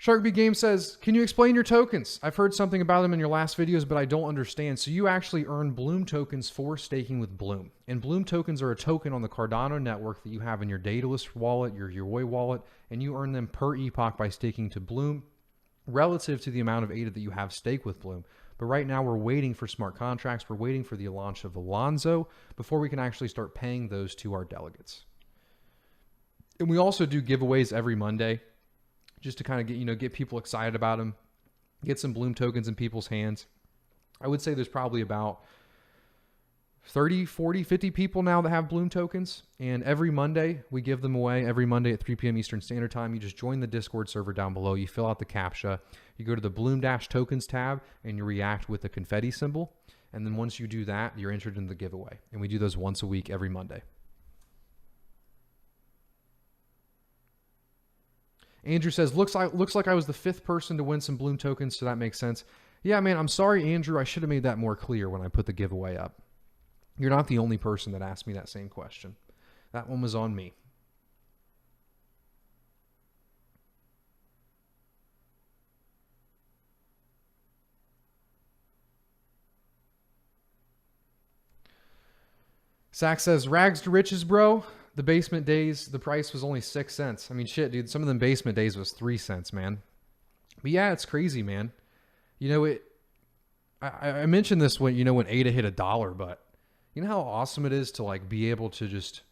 Sharkbee Game says, "Can you explain your tokens? I've heard something about them in your last videos, but I don't understand." So you actually earn Bloom tokens for staking with Bloom. And Bloom tokens are a token on the Cardano network that you have in your Daedalus wallet, your Yoroi wallet, and you earn them per epoch by staking to Bloom relative to the amount of ADA that you have staked with Bloom. But right now we're waiting for smart contracts. We're waiting for the launch of Alonzo before we can actually start paying those to our delegates. And we also do giveaways every Monday, just to kind of get people excited about them, get some Bloom tokens in people's hands. I would say there's probably about 30, 40, 50 people now that have Bloom tokens. And every Monday, we give them away. Every Monday at 3 p.m. Eastern Standard Time, you just join the Discord server down below. You fill out the CAPTCHA. You go to the Bloom-Tokens tab, and you react with the confetti symbol. And then once you do that, you're entered in the giveaway. And we do those once a week, every Monday. Andrew says, looks like I was the 5th person to win some Bloom tokens, so that makes sense. Yeah, man, I'm sorry, Andrew. I should have made that more clear when I put the giveaway up. You're not the only person that asked me that same question. That one was on me. Zach says, "Rags to riches, bro. The basement days, the price was only 6 cents. I mean, shit, dude. Some of them basement days was 3 cents, man." But yeah, it's crazy, man. I mentioned this when ADA hit $1, but you know how awesome it is to like be able to just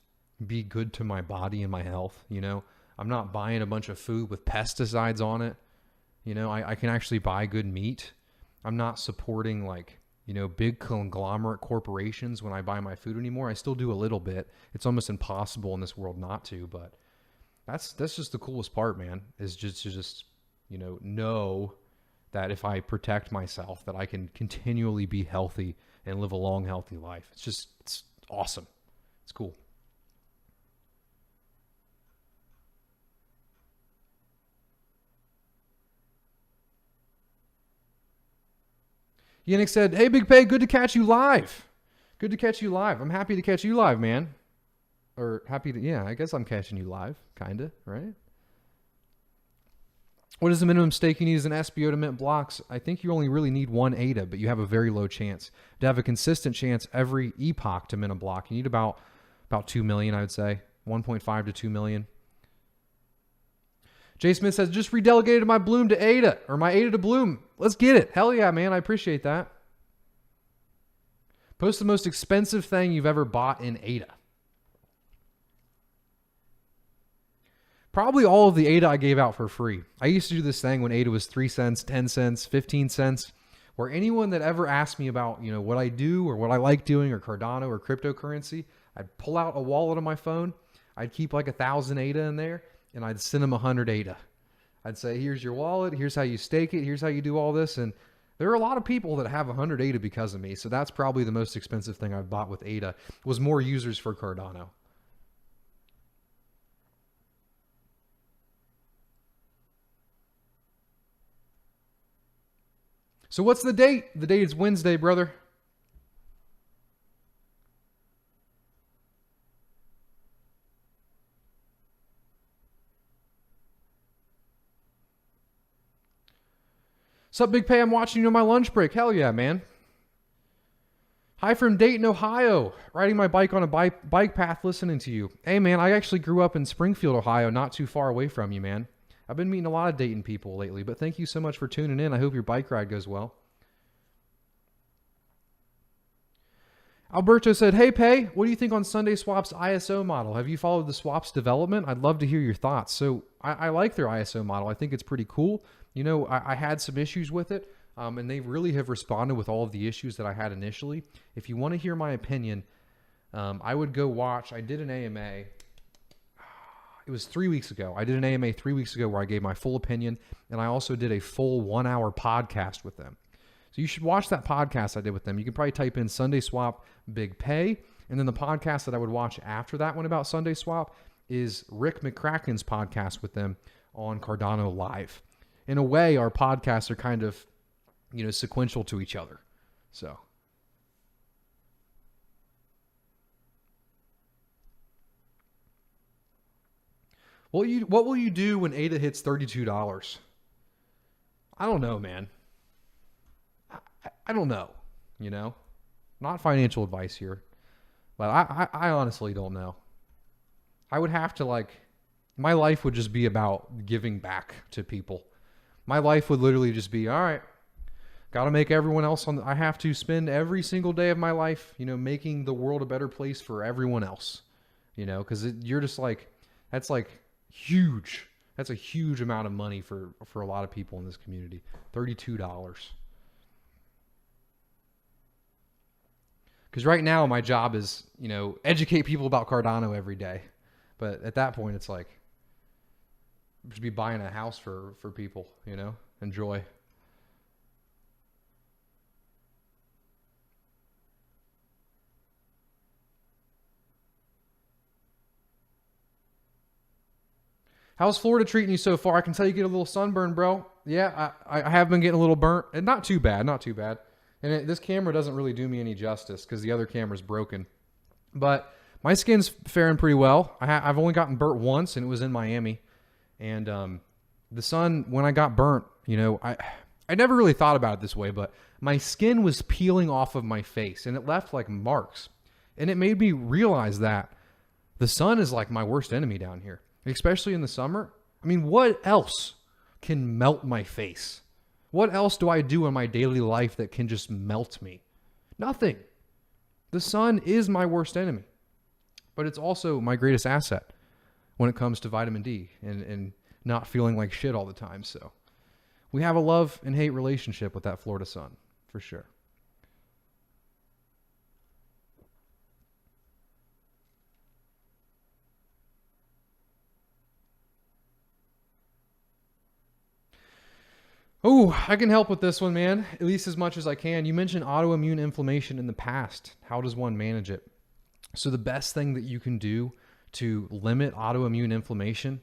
be good to my body and my health. I'm not buying a bunch of food with pesticides on it. I can actually buy good meat. I'm not supporting big conglomerate corporations when I buy my food anymore. I still do a little bit. It's almost impossible in this world not to, but that's just the coolest part, man, is just to know that if I protect myself, that I can continually be healthy and live a long, healthy life. It's awesome. It's cool. Yannick said, "Hey, Big Pay, good to catch you live. Good to catch you live. I'm happy to catch you live, man." Or I guess I'm catching you live, kind of, right? What is the minimum stake you need as an SBO to mint blocks? I think you only really need 1 ADA, but you have a very low chance. To have a consistent chance every epoch to mint a block, you need about 2 million, I would say. 1.5 to 2 million. Jay Smith says, "Just redelegated my Bloom to ADA, or my ADA to Bloom. Let's get it." Hell yeah, man. I appreciate that. Post the most expensive thing you've ever bought in ADA. Probably all of the ADA I gave out for free. I used to do this thing when ADA was 3 cents, 10 cents, 15 cents, where anyone that ever asked me about, what I do or what I like doing or Cardano or cryptocurrency, I'd pull out a wallet on my phone. I'd keep like 1,000 ADA in there, and I'd send them 100 ADA. I'd say, "Here's your wallet. Here's how you stake it. Here's how you do all this." And There are a lot of people that have 100 ADA because of me, so that's probably the most expensive thing I've bought with ADA, was more users for Cardano. So what's the date? The date is Wednesday, brother. Sup, Big Pay? I'm watching you on my lunch break. Hell yeah, man. Hi from Dayton, Ohio. Riding my bike on a bike path listening to you. Hey, man, I actually grew up in Springfield, Ohio, not too far away from you, man. I've been meeting a lot of Dayton people lately, but thank you so much for tuning in. I hope your bike ride goes well. Alberto said, hey, Pay, what do you think on Sunday Swap's ISO model? Have you followed the Swap's development? I'd love to hear your thoughts. So I like their ISO model. I think it's pretty cool. You know, I had some issues with it, and they really have responded with all of the issues that I had initially. If you want to hear my opinion, I would go watch. I did an AMA. It was 3 weeks ago. I did an AMA 3 weeks ago where I gave my full opinion, and I also did a full 1 hour podcast with them. So you should watch that podcast I did with them. You can probably type in Sunday Swap Big Pay, and then the podcast that I would watch after that one about Sunday Swap is Rick McCracken's podcast with them on Cardano Live. In a way, our podcasts are kind of, you know, sequential to each other. So what will you do when ADA hits $32? I don't know, man. I don't know, you know, not financial advice here, but I honestly don't know. I would have to my life would just be about giving back to people. My life would literally just be, all right, got to make everyone else I have to spend every single day of my life, you know, making the world a better place for everyone else, you know, because you're just that's huge. That's a huge amount of money for a lot of people in this community. $32. Because right now my job is, you know, educate people about Cardano every day. But at that point, it's like, just be buying a house for people, you know, enjoy. How's Florida treating you so far? I can tell you get a little sunburn, bro. Yeah, I have been getting a little burnt, and not too bad, not too bad. And this camera doesn't really do me any justice because the other camera's broken. But my skin's faring pretty well. I've only gotten burnt once, and it was in Miami. And the sun, when I got burnt, you know, I never really thought about it this way, but my skin was peeling off of my face, and it left like marks. And it made me realize that the sun is like my worst enemy down here, especially in the summer. I mean, what else can melt my face? What else do I do in my daily life that can just melt me? Nothing. The sun is my worst enemy, but it's also my greatest asset when it comes to vitamin D and not feeling like shit all the time. So we have a love and hate relationship with that Florida sun, for sure. Oh, I can help with this one, man, at least as much as I can. You mentioned autoimmune inflammation in the past. How does one manage it? So the best thing that you can do to limit autoimmune inflammation,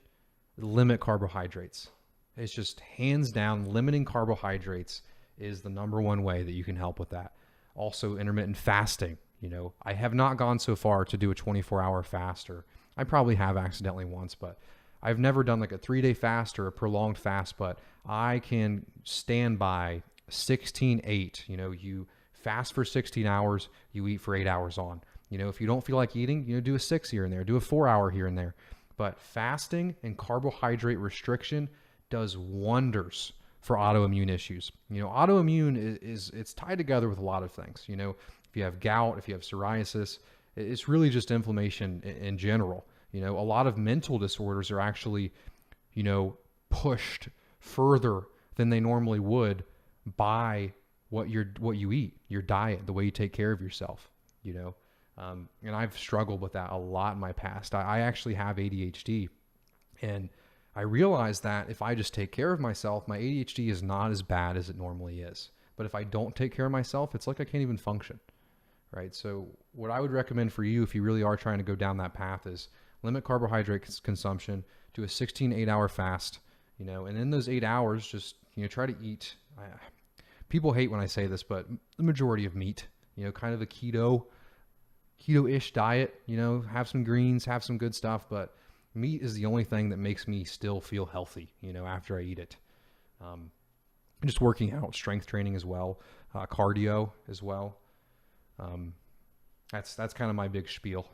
limit carbohydrates. It's just hands down, limiting carbohydrates is the number one way that you can help with that. Also, intermittent fasting. You know, I have not gone so far to do a 24-hour fast, or I probably have accidentally once, but I've never done like a 3-day fast or a prolonged fast, but I can stand by 16-8. You know, you fast for 16 hours, you eat for 8 hours on. You know, if you don't feel like eating, you know, do a 6 here and there, do a 4-hour here and there. But fasting and carbohydrate restriction does wonders for autoimmune issues. You know, autoimmune it's tied together with a lot of things. You know, if you have gout, if you have psoriasis, it's really just inflammation in general. You know, a lot of mental disorders are actually, you know, pushed further than they normally would by what you eat, your diet, the way you take care of yourself, you know. And I've struggled with that a lot in my past. I actually have ADHD, and I realized that if I just take care of myself, my ADHD is not as bad as it normally is. But if I don't take care of myself, it's like I can't even function, right? So what I would recommend for you, if you really are trying to go down that path, is limit carbohydrate consumption, do a 16 8-hour fast, and in those 8 hours, just, try to eat. People hate when I say this, but the majority of meat, kind of a keto-ish diet, have some greens, have some good stuff, but meat is the only thing that makes me still feel healthy, after I eat it. Just working out, strength training as well, cardio as well. That's kind of my big spiel.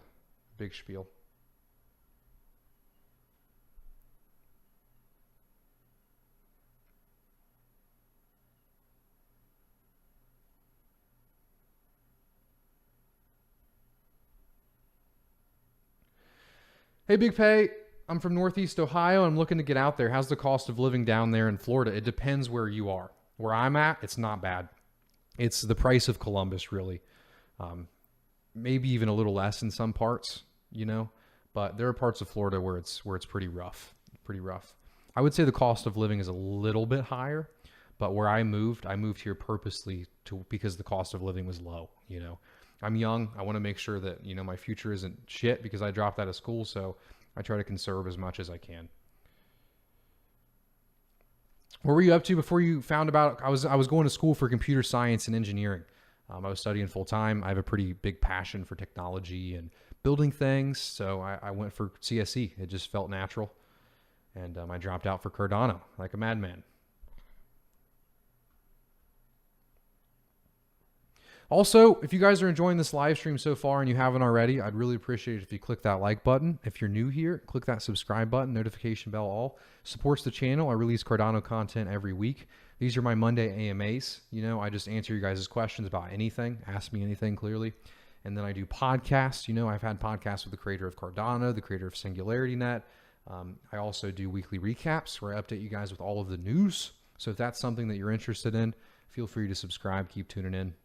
Hey, Big Pay. I'm from Northeast Ohio. I'm looking to get out there. How's the cost of living down there in Florida? It depends where you are. Where I'm at, it's not bad. It's the price of Columbus, really. Maybe even a little less in some parts, but there are parts of Florida where it's pretty rough. I would say the cost of living is a little bit higher, but where I moved here purposely because the cost of living was low, I'm young. I want to make sure that, my future isn't shit because I dropped out of school. So I try to conserve as much as I can. What were you up to before you found about, I was going to school for computer science and engineering. I was studying full time. I have a pretty big passion for technology and building things. So I went for CSE. It just felt natural. And I dropped out for Cardano like a madman. Also, if you guys are enjoying this live stream so far and you haven't already, I'd really appreciate it if you click that like button. If you're new here, click that subscribe button, notification bell all. Supports the channel. I release Cardano content every week. These are my Monday AMAs. I just answer you guys' questions about anything. Ask me anything clearly. And then I do podcasts. I've had podcasts with the creator of Cardano, the creator of SingularityNet. I also do weekly recaps where I update you guys with all of the news. So if that's something that you're interested in, feel free to subscribe. Keep tuning in.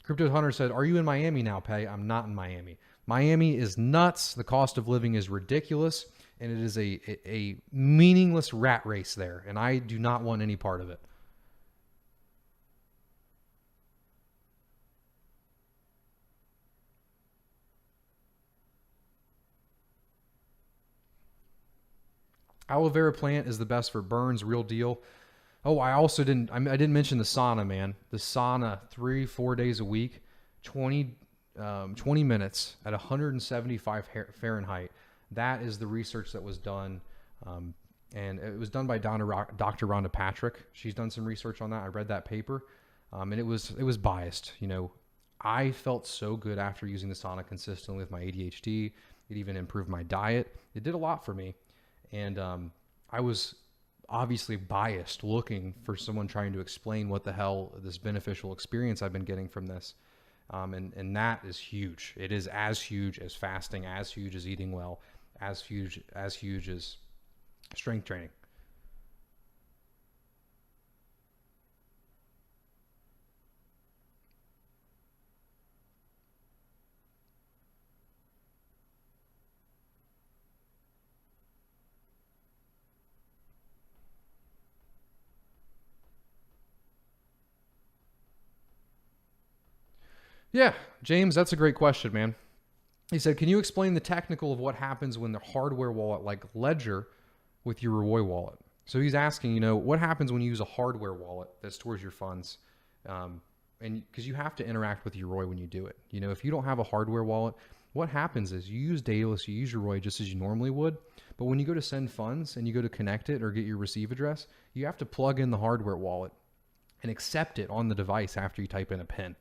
Crypto Hunter said, "Are you in Miami now, Pay?" I'm not in Miami. Miami is nuts. The cost of living is ridiculous, and it is a meaningless rat race there, and I do not want any part of it. Aloe vera plant is the best for burns, real deal. Oh, I didn't mention the sauna, man. The sauna, 3-4 days a week, 20 minutes at 175 Fahrenheit. That is the research that was done. And it was done by Dr. Rhonda Patrick. She's done some research on that. I read that paper, and it was biased. I felt so good after using the sauna consistently with my ADHD. It even improved my diet. It did a lot for me. And I was obviously biased looking for someone trying to explain what the hell this beneficial experience I've been getting from this. And that is huge. It is as huge as fasting, as huge as eating well, as huge as strength training. Yeah, James, that's a great question, man. He said, "Can you explain the technical of what happens when the hardware wallet like Ledger with your Roy wallet?" So he's asking, what happens when you use a hardware wallet that stores your funds? And because you have to interact with your Roy when you do it. If you don't have a hardware wallet, what happens is you use Daedalus, you use your Roy just as you normally would. But when you go to send funds and you go to connect it or get your receive address, you have to plug in the hardware wallet and accept it on the device after you type in a PIN.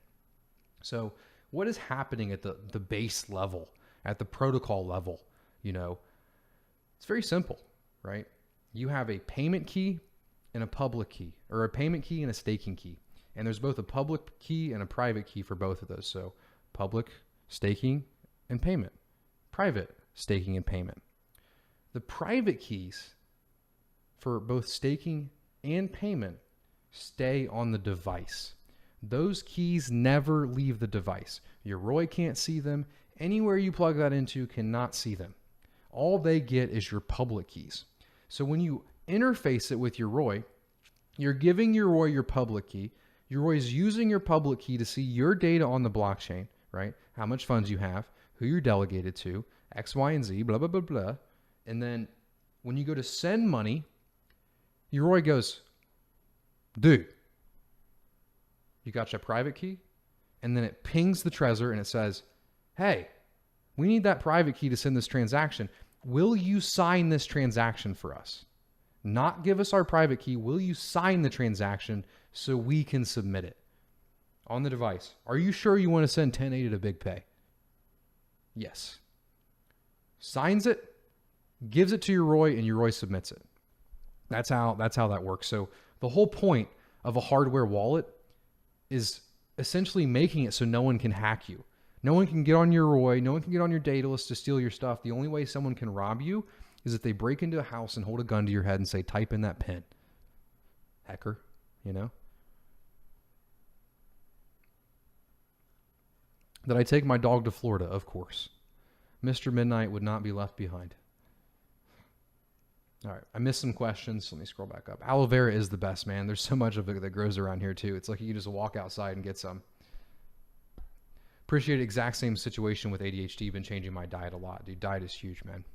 So what is happening at the base level, at the protocol level? It's very simple, right? You have a payment key and a public key, or a payment key and a staking key. And there's both a public key and a private key for both of those. So public staking and payment, private staking and payment. The private keys for both staking and payment stay on the device. Those keys never leave the device. Your Roy can't see them. Anywhere you plug that into cannot see them. All they get is your public keys. So when you interface it with your Roy, You're giving your Roy your public key. Your Roy is using your public key to see your data on the blockchain, right? How much funds you have, who you're delegated to, X, Y, and Z, blah, blah, blah, blah. And then when you go to send money, your Roy goes, dude, you got your private key? And then it pings the Trezor and it says, hey, we need that private key to send this transaction. Will you sign this transaction for us? Not give us our private key. Will you sign the transaction so we can submit it on the device? Are you sure you want to send 1080 to BigPay? Yes. Signs it, gives it to your Roy, and your Roy submits it. That's how that works. So the whole point of a hardware wallet is essentially making it so no one can hack you. No one can get on your Roy. No one can get on your data list to steal your stuff. The only way someone can rob you is if they break into a house and hold a gun to your head and say, type in that PIN. Hacker, you know? Did I take my dog to Florida? Of course. Mr. Midnight would not be left behind. All right, I missed some questions. Let me scroll back up. Aloe vera is the best, man. There's so much of it that grows around here, too. It's like you can just walk outside and get some. Appreciate the exact same situation with ADHD. Been changing my diet a lot. Dude, diet is huge, man.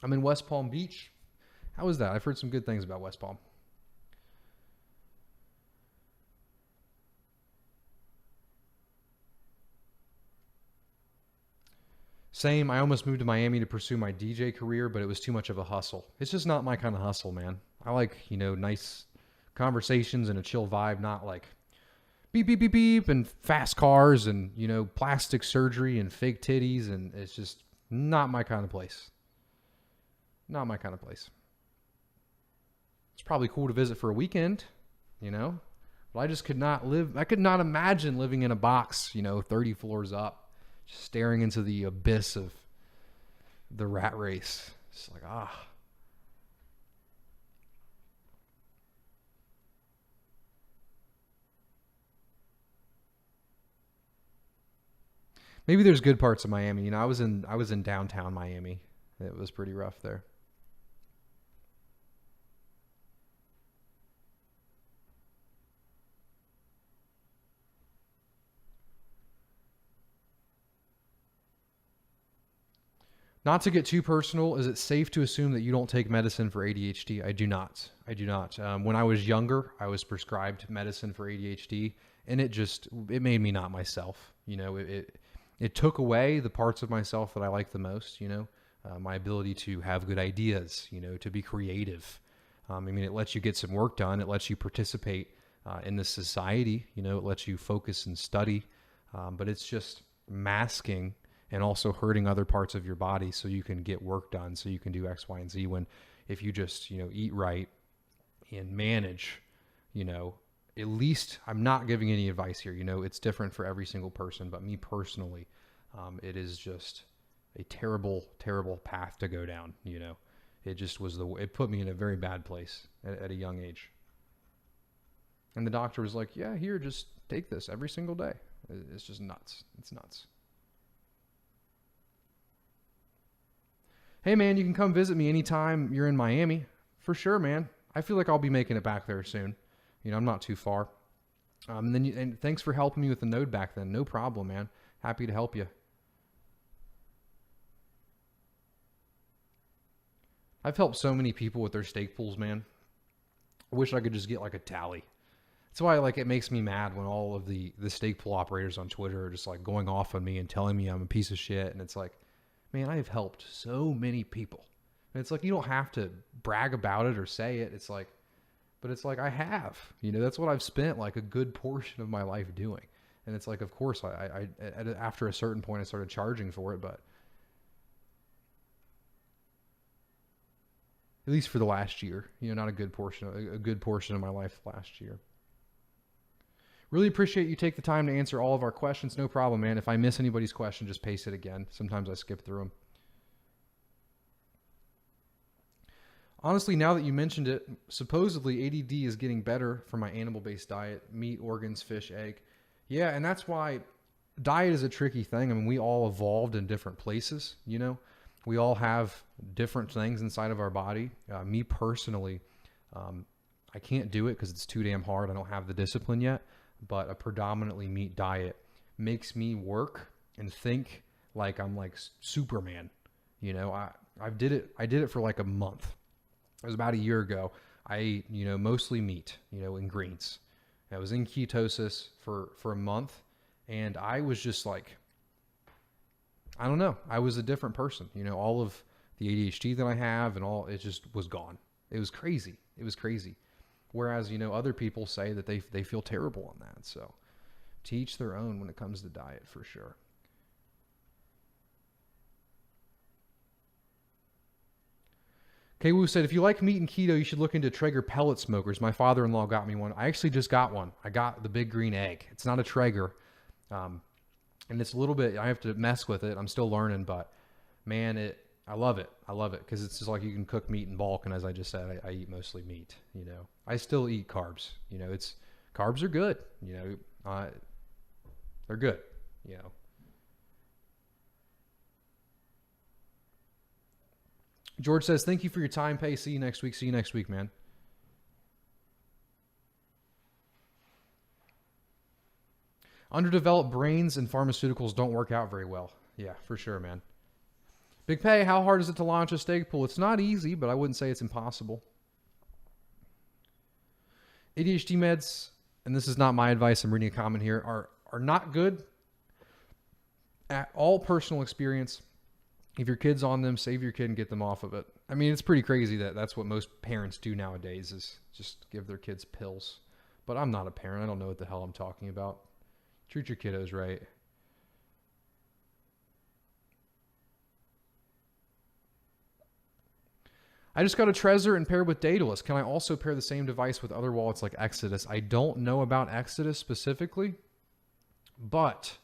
I'm in West Palm Beach. How is that? I've heard some good things about West Palm. Same. I almost moved to Miami to pursue my DJ career, but it was too much of a hustle. It's just not my kind of hustle, man. I like, nice conversations and a chill vibe, not like beep, beep, beep, beep, and fast cars and, plastic surgery and fake titties. And it's just not my kind of place. Not my kind of place. It's probably cool to visit for a weekend, but I just could not imagine living in a box, 30 floors up. Just staring into the abyss of the rat race. It's like, Maybe there's good parts of Miami. I was in downtown Miami. It was pretty rough there. Not to get too personal, is it safe to assume that you don't take medicine for ADHD? I do not. When I was younger, I was prescribed medicine for ADHD, and it made me not myself. It took away the parts of myself that I like the most, my ability to have good ideas, to be creative. It lets you get some work done. It lets you participate in the society, it lets you focus and study, but it's just masking and also hurting other parts of your body so you can get work done, so you can do X, Y, and Z. When if you just, eat right and manage, at least, I'm not giving any advice here. It's different for every single person, but me personally, it is just a terrible, terrible path to go down. It just was it put me in a very bad place at a young age. And the doctor was like, yeah, here, just take this every single day. It's just nuts. It's nuts. Hey, man, you can come visit me anytime you're in Miami. For sure, man. I feel like I'll be making it back there soon. I'm not too far. And thanks for helping me with the node back then. No problem, man. Happy to help you. I've helped so many people with their stake pools, man. I wish I could just get like a tally. That's why it makes me mad when all of the stake pool operators on Twitter are just like going off on me and telling me I'm a piece of shit. And it's like, man, I have helped so many people. And it's like, you don't have to brag about it or say it. It's like, I have, that's what I've spent like a good portion of my life doing. And it's like, of course I after a certain point I started charging for it, but at least for the last year, not a good portion of my life last year. Really appreciate you take the time to answer all of our questions. No problem, man. If I miss anybody's question, just paste it again. Sometimes I skip through them. Honestly, now that you mentioned it, supposedly ADD is getting better from my animal-based diet, meat, organs, fish, egg. Yeah, and that's why diet is a tricky thing. We all evolved in different places, We all have different things inside of our body. Me personally, I can't do it because it's too damn hard. I don't have the discipline yet, but a predominantly meat diet makes me work and think like I'm like Superman. You know, I did it for like a month. It was about a year ago. I ate, mostly meat, and greens. I was in ketosis for a month, and I was just like, I don't know. I was a different person. All of the ADHD that I have and all, it just was gone. It was crazy. It was crazy. Whereas, other people say that they feel terrible on that. So to each their own when it comes to diet, for sure. K-Woo said, if you like meat and keto, you should look into Traeger pellet smokers. My father-in-law got me one. I actually just got one. I got the big green egg. It's not a Traeger. And it's a little bit, I have to mess with it. I'm still learning, but man, I love it. I love it because it's just like you can cook meat in bulk. And as I just said, I eat mostly meat, I still eat carbs, carbs are good, they're good, George says, thank you for your time, Pay. See you next week. See you next week, man. Underdeveloped brains and pharmaceuticals don't work out very well. Yeah, for sure, man. Big Pay, how hard is it to launch a Stakepool? It's not easy, but I wouldn't say it's impossible. ADHD meds, and this is not my advice, I'm reading a comment here, are not good at all. Personal experience. If your kid's on them, save your kid and get them off of it. I mean, it's pretty crazy that that's what most parents do nowadays is just give their kids pills. But I'm not a parent. I don't know what the hell I'm talking about. Treat your kiddos right. I just got a Trezor and paired with Daedalus. Can I also pair the same device with other wallets like Exodus? I don't know about Exodus specifically, but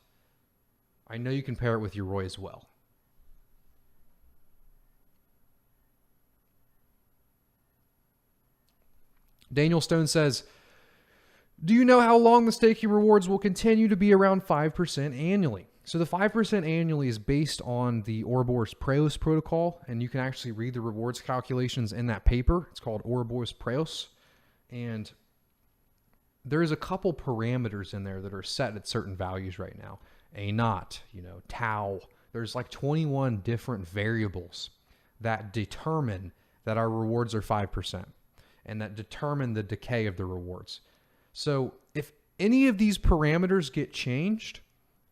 I know you can pair it with your Roy as well. Daniel Stone says, do you know how long the staking rewards will continue to be around 5% annually? So the 5% annually is based on the Ouroboros Preos protocol, and you can actually read the rewards calculations in that paper. It's called Ouroboros Preos, and there's a couple parameters in there that are set at certain values right now. A naught, tau. There's like 21 different variables that determine that our rewards are 5%. And that determine the decay of the rewards. So if any of these parameters get changed,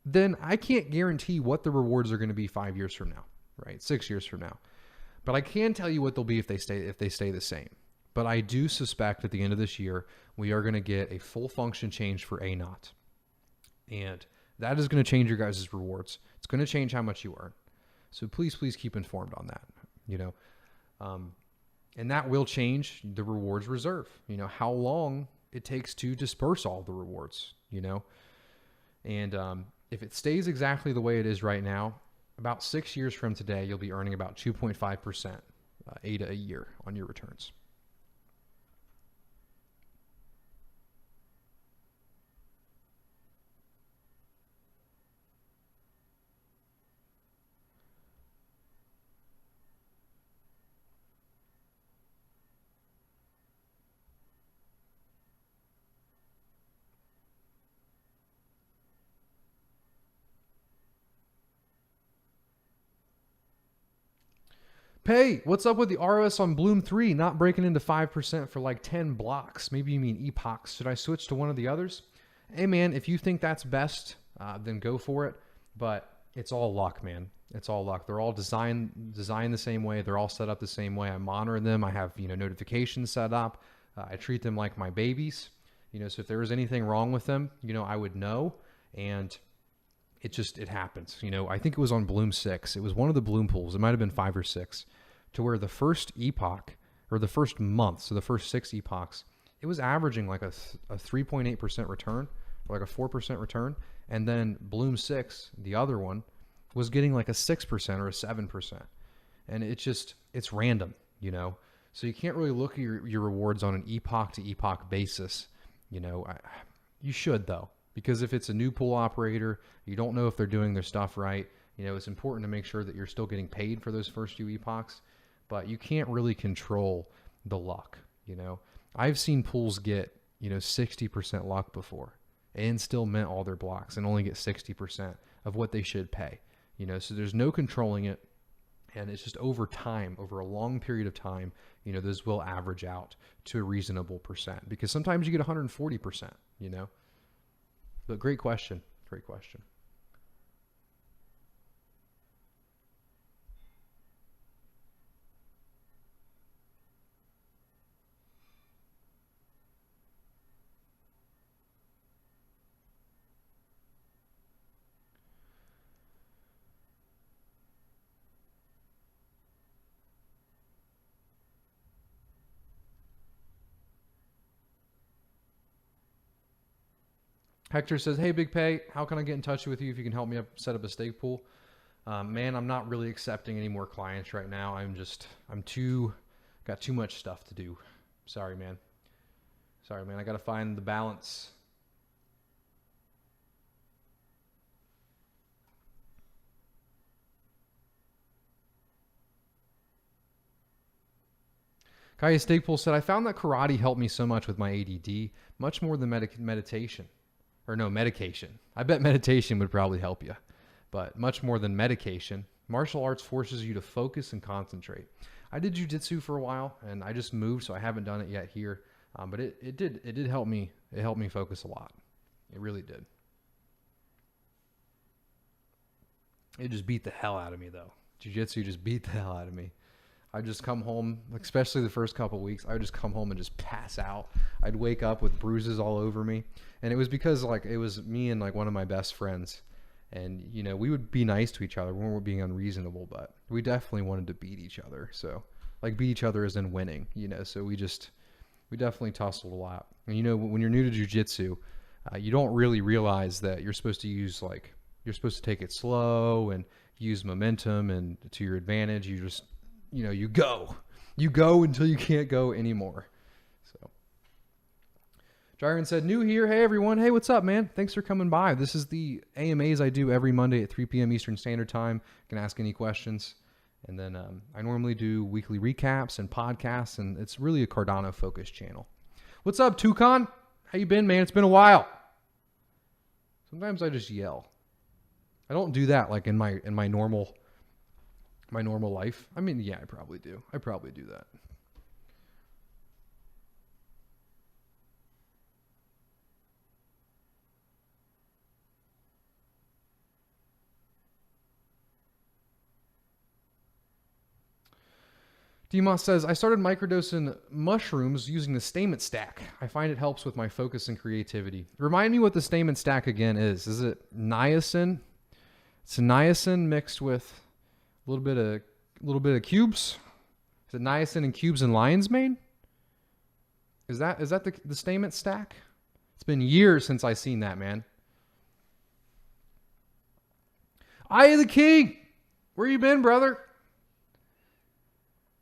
then I can't guarantee what the rewards are going to be 5 years from now, right? 6 years from now. But I can tell you what they'll be if they stay the same. But I do suspect at the end of this year, we are going to get a full function change for A naught. And that is going to change your guys' rewards. It's going to change how much you earn. So please keep informed on that, and that will change the rewards reserve, how long it takes to disperse all the rewards, and if it stays exactly the way it is right now, about 6 years from today, you'll be earning about 2.5% ADA a year on your returns. Pay, what's up with the ROS on Bloom 3 not breaking into 5% for like 10 blocks? Maybe you mean epochs. Should I switch to one of the others? Hey, man, if you think that's best, then go for it. But it's all luck, man. It's all luck. They're all designed the same way. They're all set up the same way. I monitor them. I have, notifications set up. I treat them like my babies. So if there was anything wrong with them, I would know. And it happens. I think it was on Bloom 6. It was one of the Bloom pools. It might have been 5 or 6, to where the first epoch, or the first month, so the first 6 epochs, it was averaging like a 3.8% return, or like a 4% return. And then Bloom 6, the other one, was getting like a 6% or a 7%. And it's random, So you can't really look at your rewards on an epoch to epoch basis. You should though. Because if it's a new pool operator, you don't know if they're doing their stuff right. It's important to make sure that you're still getting paid for those first few epochs, but you can't really control the luck. I've seen pools get, 60% luck before and still mint all their blocks and only get 60% of what they should pay. So there's no controlling it. And it's just over time, over a long period of time, those will average out to a reasonable percent, because sometimes you get 140%, But great question. Great question. Hector says, hey, Big Pay, how can I get in touch with you if you can help me set up a stake pool? Man, I'm not really accepting any more clients right now. Got too much stuff to do. Sorry, man. I got to find the balance. Kaya Stakepool said, I found that karate helped me so much with my ADD, much more than meditation. Or no, medication. I bet meditation would probably help you, but much more than medication. Martial arts forces you to focus and concentrate. I did jiu-jitsu for a while, and I just moved, so I haven't done it yet here. But it did help me. It helped me focus a lot. It really did. It just beat the hell out of me, though. Jiu-jitsu just beat the hell out of me. I'd just come home, especially the first couple of weeks, I would just come home and just pass out. I'd wake up with bruises all over me. And it was because it was me and one of my best friends. And, we would be nice to each other. We weren't being unreasonable, but we definitely wanted to beat each other. So beat each other as in winning, so we definitely tussled a lot. And, when you're new to jiu-jitsu, you don't really realize that you're supposed to use you're supposed to take it slow and use momentum and to your advantage. You just, you go until you can't go anymore. So Jaren said, new here. Hey everyone. Hey, what's up, man? Thanks for coming by. This is the AMAs I do every Monday at 3 p.m. Eastern Standard Time. You can ask any questions. And then I normally do weekly recaps and podcasts, and it's really a Cardano focused channel. What's up, Toucan? How you been, man? It's been a while. Sometimes I just yell. I don't do that in my normal life. I mean, yeah, I probably do. I probably do that. Demos says, I started microdosing mushrooms using the Statement Stack. I find it helps with my focus and creativity. Remind me what the Statement Stack again is. Is it niacin? It's niacin mixed with a little bit of cubes. Is it niacin and cubes and lion's mane? Is that the Statement Stack? It's been years since I seen that, man. Eye of the King, where you been, brother?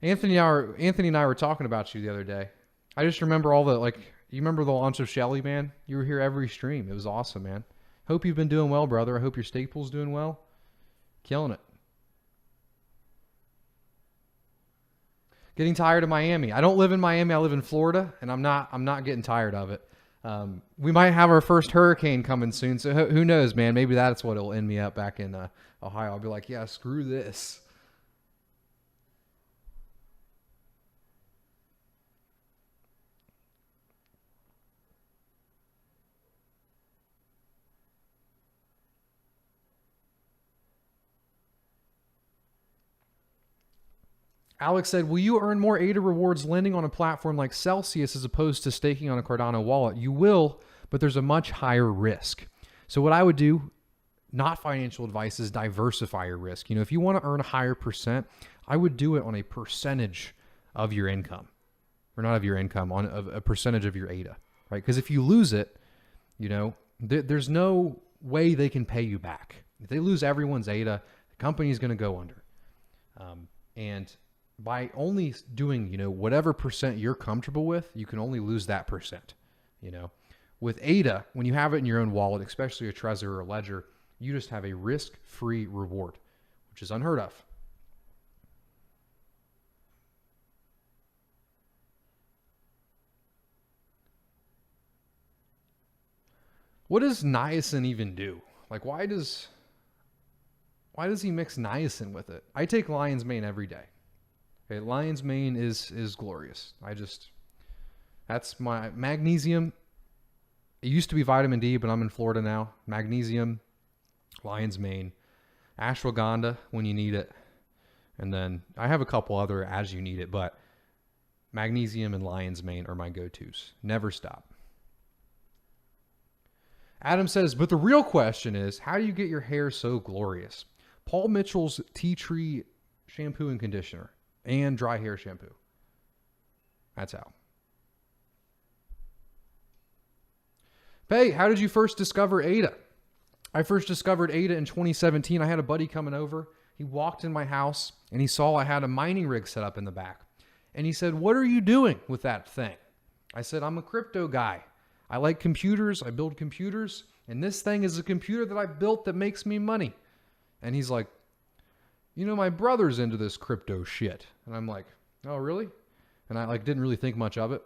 Anthony and I were talking about you the other day. I just remember you remember the launch of Shelly, man? You were here every stream. It was awesome, man. Hope you've been doing well, brother. I hope your Stakepool's doing well. Killing it. Getting tired of Miami. I don't live in Miami. I live in Florida, and I'm not getting tired of it. We might have our first hurricane coming soon, so who knows, man? Maybe that's what will end me up back in Ohio. I'll be like, yeah, screw this. Alex said, will you earn more ADA rewards lending on a platform like Celsius as opposed to staking on a Cardano wallet? You will, but there's a much higher risk. So what I would do, not financial advice, is diversify your risk. If you want to earn a higher percent, I would do it on a percentage of your income. Or not of your income, on a percentage of your ADA, right? Because if you lose it, there's no way they can pay you back. If they lose everyone's ADA, the company's going to go under. And by only doing, whatever percent you're comfortable with, you can only lose that percent. With ADA, when you have it in your own wallet, especially a Trezor or a Ledger, You just have a risk-free reward, which is unheard of. What does niacin even do? Like, why does he mix niacin with it? I take lion's mane every day. Okay, lion's mane is glorious. That's my magnesium. It used to be vitamin D, but I'm in Florida now. Magnesium, lion's mane, ashwagandha when you need it. And then I have a couple other as you need it, but magnesium and lion's mane are my go-tos. Never stop. Adam says, but the real question is, how do you get your hair so glorious? Paul Mitchell's tea tree shampoo and conditioner and dry hair shampoo. That's how. Hey, how did you first discover ADA? I first discovered ADA in 2017. I had a buddy coming over. He walked in my house and he saw I had a mining rig set up in the back. And he said, what are you doing with that thing? I said, I'm a crypto guy. I like computers. I build computers. And this thing is a computer that I built that makes me money. And he's like, you know, my brother's into this crypto shit. And I'm like, oh, really? And I didn't really think much of it.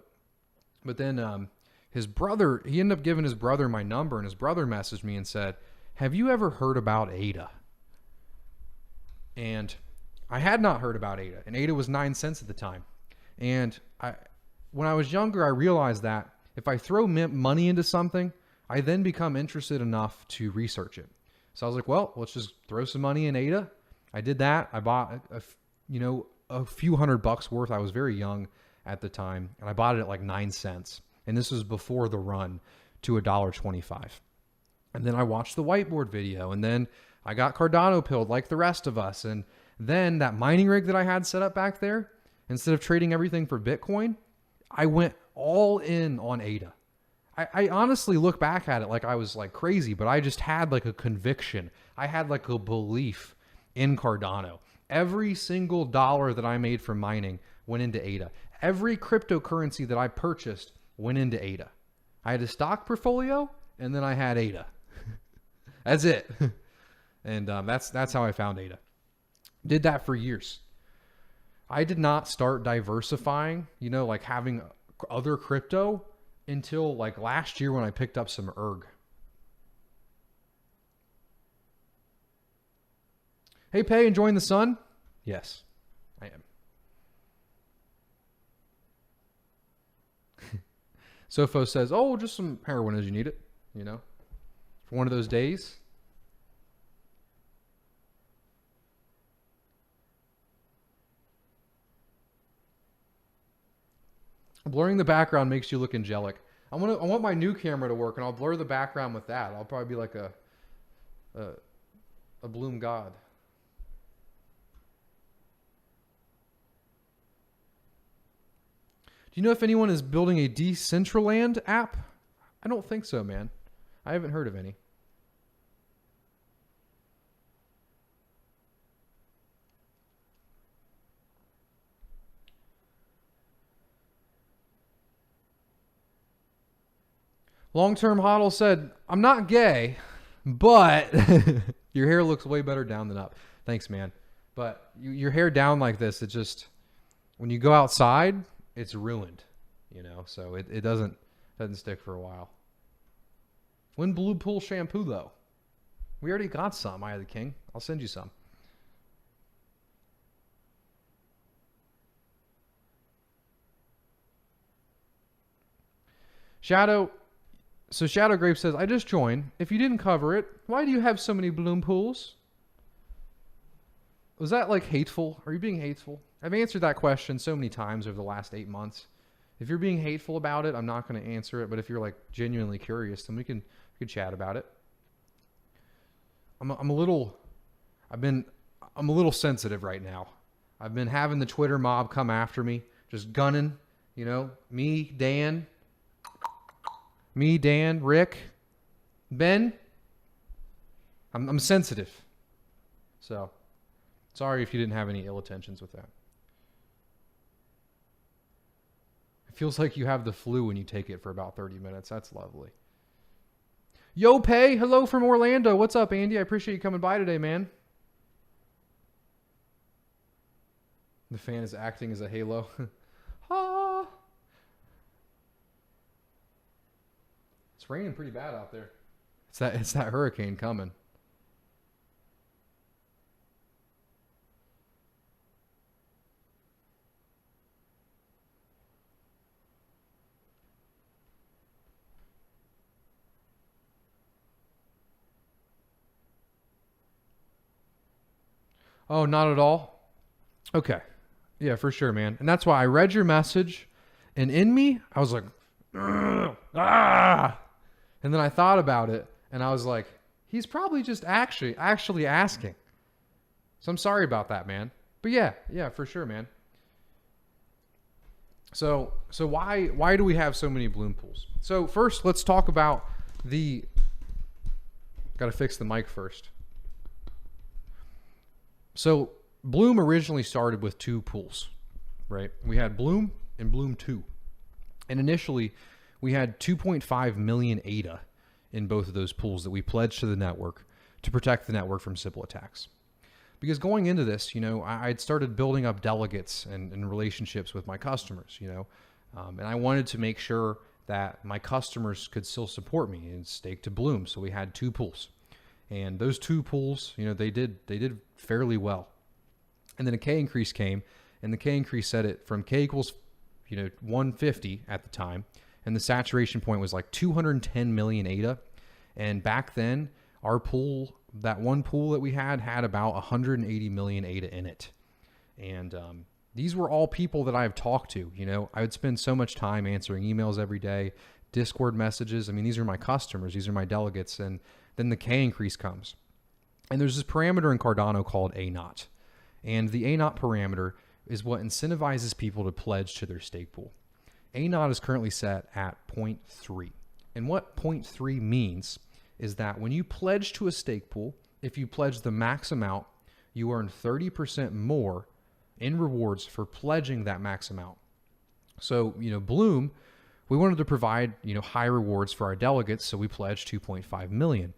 But then his brother, he ended up giving his brother my number, and his brother messaged me and said, have you ever heard about ADA? And I had not heard about ADA, and ADA was 9 cents at the time. And when I was younger, I realized that if I throw money into something, I then become interested enough to research it. So I was like, well, let's just throw some money in ADA. I did that. I bought a few $100 worth. I was very young at the time, and I bought it at like 9 cents. And this was before the run to $1.25. And then I watched the whiteboard video, and then I got Cardano pilled like the rest of us. And then that mining rig that I had set up back there, instead of trading everything for Bitcoin, I went all in on ADA. I honestly look back at it like I was like crazy, but I just had like a conviction. I had like a belief in Cardano. Every single dollar that I made from mining went into ADA. Every cryptocurrency that I purchased went into ADA. I had a stock portfolio, and then I had ADA. That's it. And that's how I found ADA. Did that for years. I did not start diversifying, like having other crypto until like last year when I picked up some ERG. Hey, Pay, enjoying the sun? Yes, I am. Sofo says, oh, just some heroin as you need it, for one of those days. Blurring the background makes you look angelic. I want my new camera to work, and I'll blur the background with that. I'll probably be like a bloom god. Do you know if anyone is building a Decentraland app? I don't think so, man. I haven't heard of any. Long-term hodl said, I'm not gay, but your hair looks way better down than up. Thanks, man. But your hair down like this, it just, when you go outside, it's ruined, so it doesn't stick for a while. When Blue Pool shampoo, though? We already got some, Eye of the King. I'll send you some. Shadow Grape says, I just joined. If you didn't cover it, why do you have so many bloom pools? Was that like hateful? Are you being hateful? I've answered that question so many times over the last 8 months. If you're being hateful about it, I'm not going to answer it. But if you're like genuinely curious, then we can chat about it. I'm a little sensitive right now. I've been having the Twitter mob come after me, just gunning, me, Dan, Rick, Ben. I'm sensitive. So, sorry if you didn't have any ill intentions with that. It feels like you have the flu when you take it for about 30 minutes. That's lovely. Yo, Pay, hello from Orlando. What's up, Andy? I appreciate you coming by today, man. The fan is acting as a halo. Ah. It's raining pretty bad out there. It's that hurricane coming. Oh, not at all? Okay. Yeah, for sure, man. And that's why I read your message, and in me, I was like, ah. And then I thought about it, and I was like, he's probably just actually asking. So I'm sorry about that, man. But yeah, for sure, man. So why do we have so many bloom pools? So first, let's talk about the. Got to fix the mic first. So Bloom originally started with two pools, right? We had Bloom and Bloom 2. And initially, we had 2.5 million ADA in both of those pools that we pledged to the network to protect the network from Sybil attacks. Because going into this, I'd started building up delegates and relationships with my customers, and I wanted to make sure that my customers could still support me and stake to Bloom. So we had two pools. And those two pools, they did fairly well. And then a K increase came, and the K increase set it from K equals, 150 at the time, and the saturation point was like 210 million ADA. And back then, our pool, that one pool that we had about 180 million ADA in it. And these were all people that I've talked to. I would spend so much time answering emails every day, Discord messages. I mean, these are my customers, these are my delegates, and then the K increase comes. And there's this parameter in Cardano called A naught. And the A naught parameter is what incentivizes people to pledge to their stake pool. A naught is currently set at 0.3. And what 0.3 means is that when you pledge to a stake pool, if you pledge the max amount, you earn 30% more in rewards for pledging that max amount. So, Bloom, we wanted to provide, high rewards for our delegates, so we pledged 2.5 million.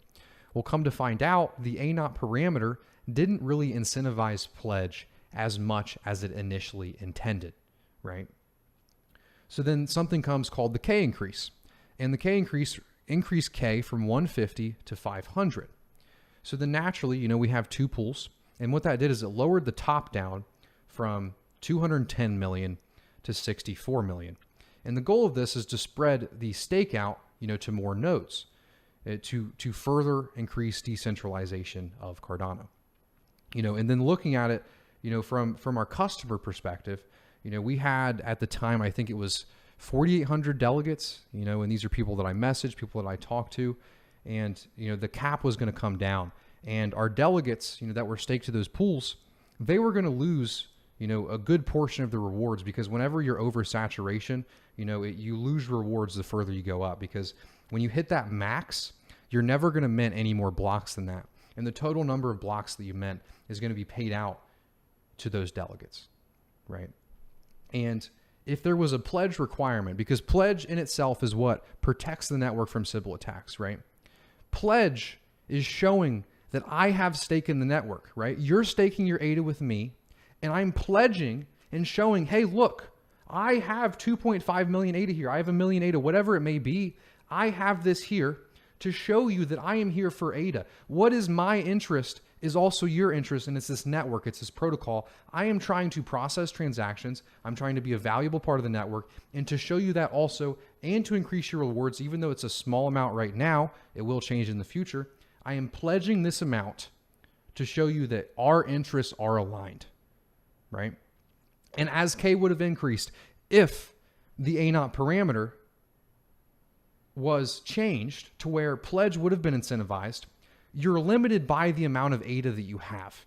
Well, come to find out, the A naught parameter didn't really incentivize pledge as much as it initially intended, right? So then something comes called the K increase, and the K increased K from 150 to 500. So then naturally, we have two pools, and what that did is it lowered the top down from 210 million to 64 million. And the goal of this is to spread the stake out, to more nodes, to further increase decentralization of Cardano. And then looking at it, from our customer perspective, we had at the time, I think it was 4,800 delegates, and these are people that I messaged, people that I talked to, and, the cap was going to come down. And our delegates, that were staked to those pools, they were going to lose, a good portion of the rewards, because whenever you're over saturation, you lose rewards the further you go up, because when you hit that max, you're never going to mint any more blocks than that. And the total number of blocks that you mint is going to be paid out to those delegates, right? And if there was a pledge requirement, because pledge in itself is what protects the network from Sybil attacks, right? Pledge is showing that I have stake in the network, right? You're staking your ADA with me, and I'm pledging and showing, hey, look, I have 2.5 million ADA here. I have 1 million ADA, whatever it may be. I have this here to show you that I am here for ADA. What is my interest is also your interest, and it's this network, it's this protocol. I am trying to process transactions. I'm trying to be a valuable part of the network, and to show you that also, and to increase your rewards, even though it's a small amount right now, it will change in the future. I am pledging this amount to show you that our interests are aligned, right? And as K would have increased, if the A naught parameter was changed to where pledge would have been incentivized, you're limited by the amount of ADA that you have.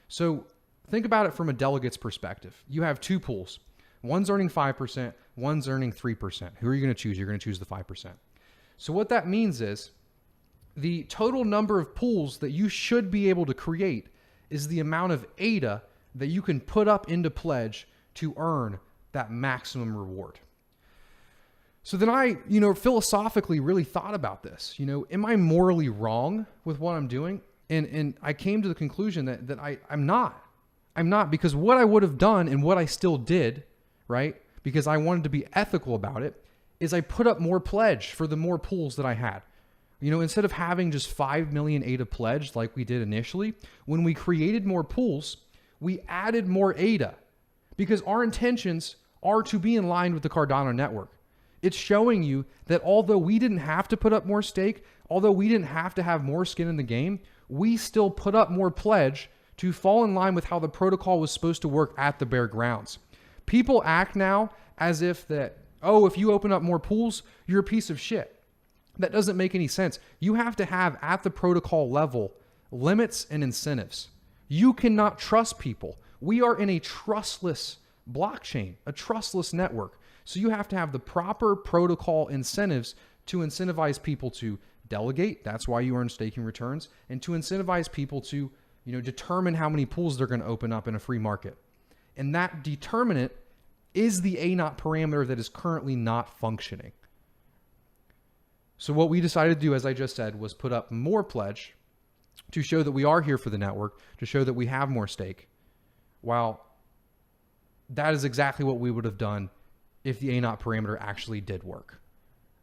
So think about it from a delegate's perspective. You have two pools. One's earning 5%, one's earning 3%. Who are you going to choose? You're going to choose the 5%. So what that means is the total number of pools that you should be able to create is the amount of ADA that you can put up into pledge to earn that maximum reward. So then I, philosophically really thought about this. Am I morally wrong with what I'm doing? And I came to the conclusion that I'm not. I'm not, because what I would have done and what I still did, right, because I wanted to be ethical about it, is I put up more pledge for the more pools that I had. Instead of having just 5 million ADA pledged like we did initially, when we created more pools, we added more ADA because our intentions are to be in line with the Cardano network. It's showing you that although we didn't have to put up more stake, although we didn't have to have more skin in the game, we still put up more pledge to fall in line with how the protocol was supposed to work at the bare grounds. People act now as if that, if you open up more pools, you're a piece of shit. That doesn't make any sense. You have to have at the protocol level limits and incentives. You cannot trust people. We are in a trustless blockchain, a trustless network. So you have to have the proper protocol incentives to incentivize people to delegate. That's why you earn staking returns, and to incentivize people to, determine how many pools they're going to open up in a free market. And that determinant is the A0 parameter that is currently not functioning. So what we decided to do, as I just said, was put up more pledge to show that we are here for the network, to show that we have more stake. While that is exactly what we would have done if the A0 parameter actually did work,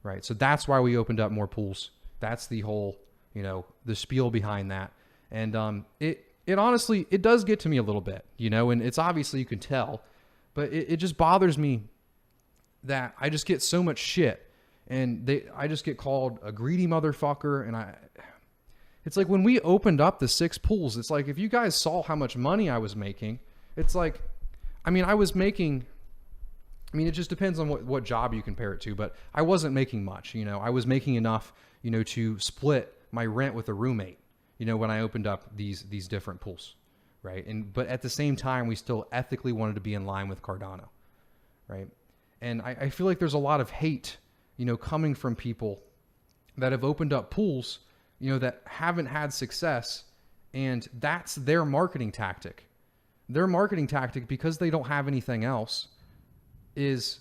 right? So that's why we opened up more pools. That's the whole, the spiel behind that. And it honestly, it does get to me a little bit, and it's obviously, you can tell, but it just bothers me that I just get so much shit. And I just get called a greedy motherfucker. And it's like when we opened up the 6 pools, it's like, if you guys saw how much money I was making, it's like, I was making, it just depends on what job you compare it to, but I wasn't making much, I was making enough, to split my rent with a roommate, when I opened up these different pools, right? But at the same time, we still ethically wanted to be in line with Cardano, right? And I feel like there's a lot of hate, coming from people that have opened up pools, that haven't had success. And that's their marketing tactic. Their marketing tactic, because they don't have anything else, is,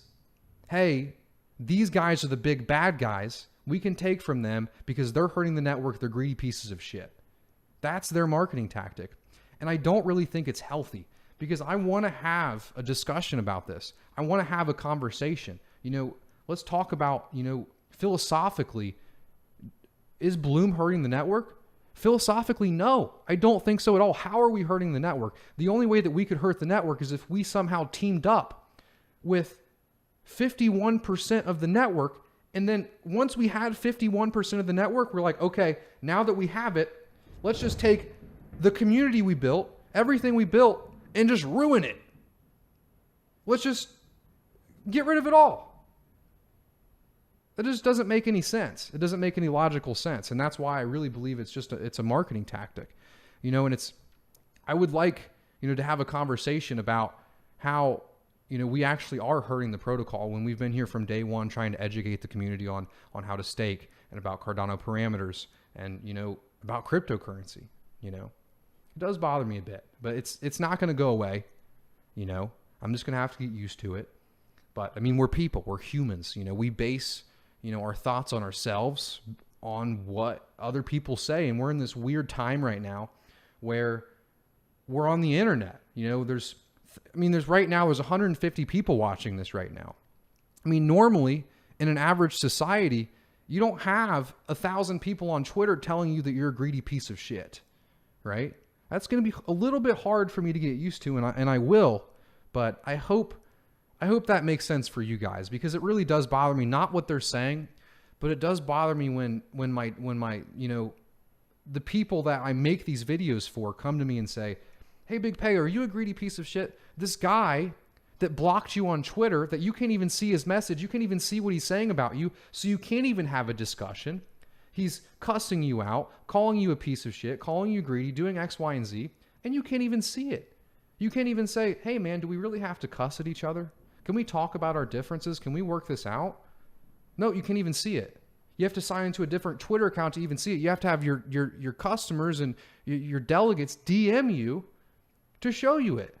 hey, these guys are the big bad guys. We can take from them because they're hurting the network. They're greedy pieces of shit. That's their marketing tactic. And I don't really think it's healthy, because I want to have a discussion about this. I want to have a conversation. Let's talk about, philosophically, is Bloom hurting the network? Philosophically, no, I don't think so at all. How are we hurting the network? The only way that we could hurt the network is if we somehow teamed up with 51% of the network. And then once we had 51% of the network, we're like, okay, now that we have it, let's just take the community we built, everything we built, and just ruin it. Let's just get rid of it all. That just doesn't make any sense. It doesn't make any logical sense. And that's why I really believe it's a marketing tactic, and I would like, to have a conversation about how, we actually are hurting the protocol when we've been here from day one trying to educate the community on how to stake and about Cardano parameters and, about cryptocurrency. It does bother me a bit, but it's not going to go away. I'm just going to have to get used to it. But we're people, we're humans, we base, our thoughts on ourselves, on what other people say. And we're in this weird time right now where we're on the internet. There's right now, there's 150 people watching this right now. Normally in an average society, you don't have 1,000 people on Twitter telling you that you're a greedy piece of shit, right? That's going to be a little bit hard for me to get used to, and I will, but I hope that makes sense for you guys, because it really does bother me, not what they're saying, but it does bother me when my the people that I make these videos for come to me and say, hey, Big Pay, are you a greedy piece of shit? This guy that blocked you on Twitter, that you can't even see his message, you can't even see what he's saying about you, so you can't even have a discussion. He's cussing you out, calling you a piece of shit, calling you greedy, doing X, Y, and Z, and you can't even see it. You can't even say, hey, man, do we really have to cuss at each other? Can we talk about our differences? Can we work this out? No, you can't even see it. You have to sign into a different Twitter account to even see it. You have to have your customers and your delegates DM you to show you it.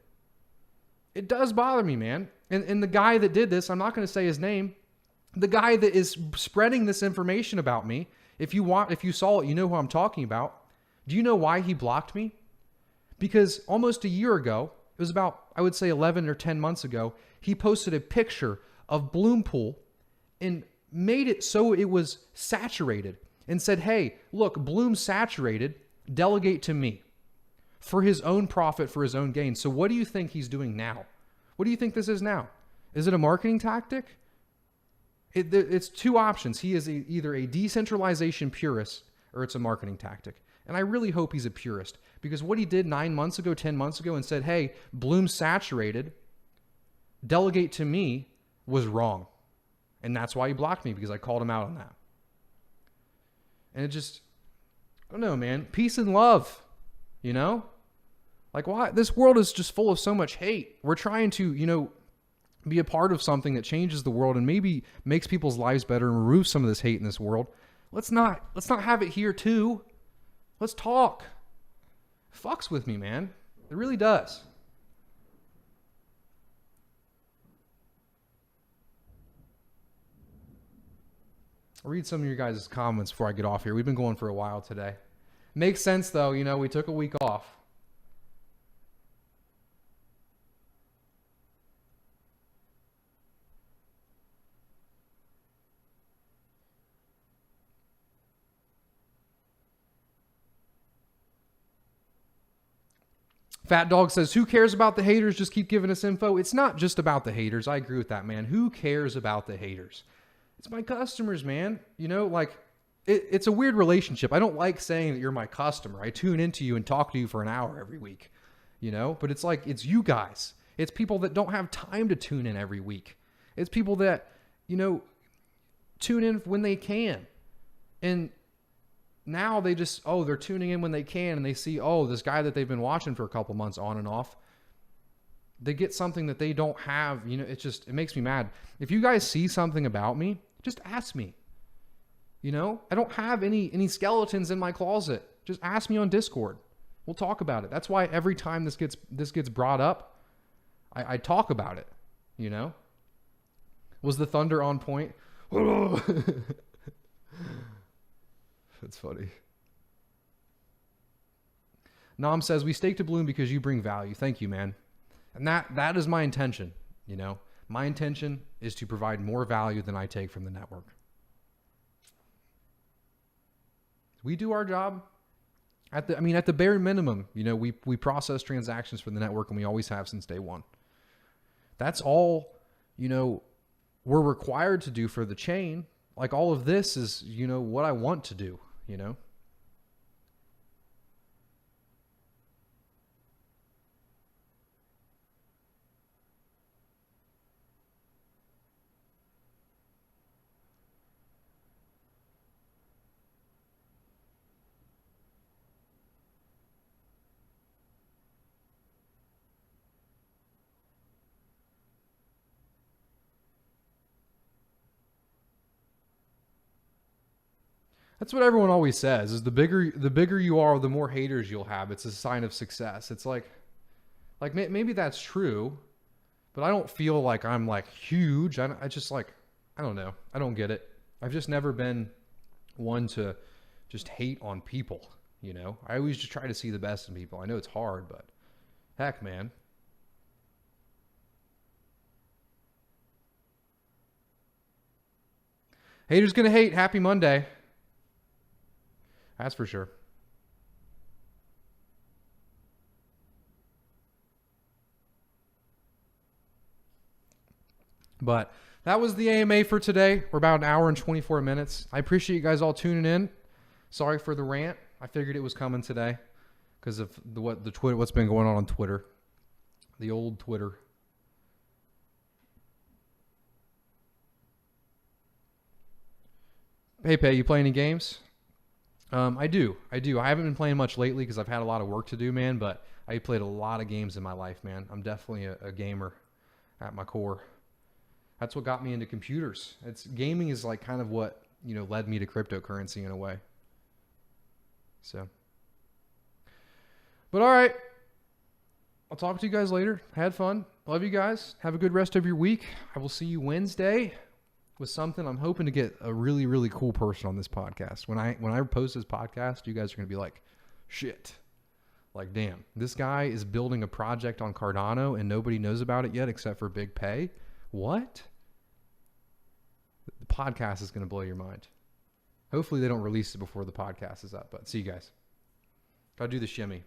It does bother me, man. And the guy that did this, I'm not going to say his name. The guy that is spreading this information about me, if you saw it, you know who I'm talking about. Do you know why he blocked me? Because almost a year ago, it was about, I would say 11 or 10 months ago, he posted a picture of Bloompool and made it so it was saturated and said, hey, look, Bloom's saturated, delegate to me, for his own profit, for his own gain. So what do you think he's doing now? What do you think this is now? Is it a marketing tactic? It's two options. He is either a decentralization purist or it's a marketing tactic. And I really hope he's a purist, because what he did 9 months ago, 10 months ago, and said, hey, Bloom's saturated, delegate to me, was wrong. And that's why he blocked me, because I called him out on that. And it just, I don't know, man. Peace and love, you know? Like, why? This world is just full of so much hate. We're trying to, be a part of something that changes the world and maybe makes people's lives better and removes some of this hate in this world. Let's not have it here too. Let's talk. It fucks with me, man. It really does. I'll read some of your guys' comments before I get off here. We've been going for a while today. Makes sense though, we took a week off. Fat Dog says, who cares about the haters? Just keep giving us info. It's not just about the haters. I agree with that, man. Who cares about the haters? It's my customers, man. It's a weird relationship. I don't like saying that you're my customer. I tune into you and talk to you for an hour every week, but it's like, it's you guys. It's people that don't have time to tune in every week. It's people that, tune in when they can. And now they just, they're tuning in when they can, and they see, this guy that they've been watching for a couple months on and off, they get something that they don't have. It makes me mad. If you guys see something about me, just ask me. I don't have any skeletons in my closet. Just ask me on Discord. We'll talk about it. That's why every time this gets brought up, I talk about it. Was the thunder on point? That's funny. Nam says, we stake to Bloom because you bring value. Thank you, man. And that is my intention. My intention is to provide more value than I take from the network. We do our job at the bare minimum. We process transactions for the network, and we always have since day one. That's all, we're required to do for the chain. Like, all of this is, what I want to do, That's what everyone always says, is the bigger you are, the more haters you'll have. It's a sign of success. It's like maybe that's true, but I don't feel like I'm like huge. I just I don't know. I don't get it. I've just never been one to just hate on people. I always just try to see the best in people. I know it's hard, but heck, man. Haters gonna hate. Happy Monday. That's for sure. But that was the AMA for today. We're about an hour and 24 minutes. I appreciate you guys all tuning in. Sorry for the rant. I figured it was coming today because of what's been going on Twitter. The old Twitter. Hey, you play any games? I do. I haven't been playing much lately because I've had a lot of work to do, man, but I played a lot of games in my life, man. I'm definitely a gamer at my core. That's what got me into computers. Gaming is like kind of what, led me to cryptocurrency in a way. So, but all right. I'll talk to you guys later. Had fun. Love you guys. Have a good rest of your week. I will see you Wednesday with something. I'm hoping to get a really, really cool person on this podcast. When I post this podcast, you guys are going to be like, shit. Like, damn, this guy is building a project on Cardano and nobody knows about it yet except for Big Pay. What? The podcast is going to blow your mind. Hopefully they don't release it before the podcast is up, but see you guys. Gotta do the shimmy.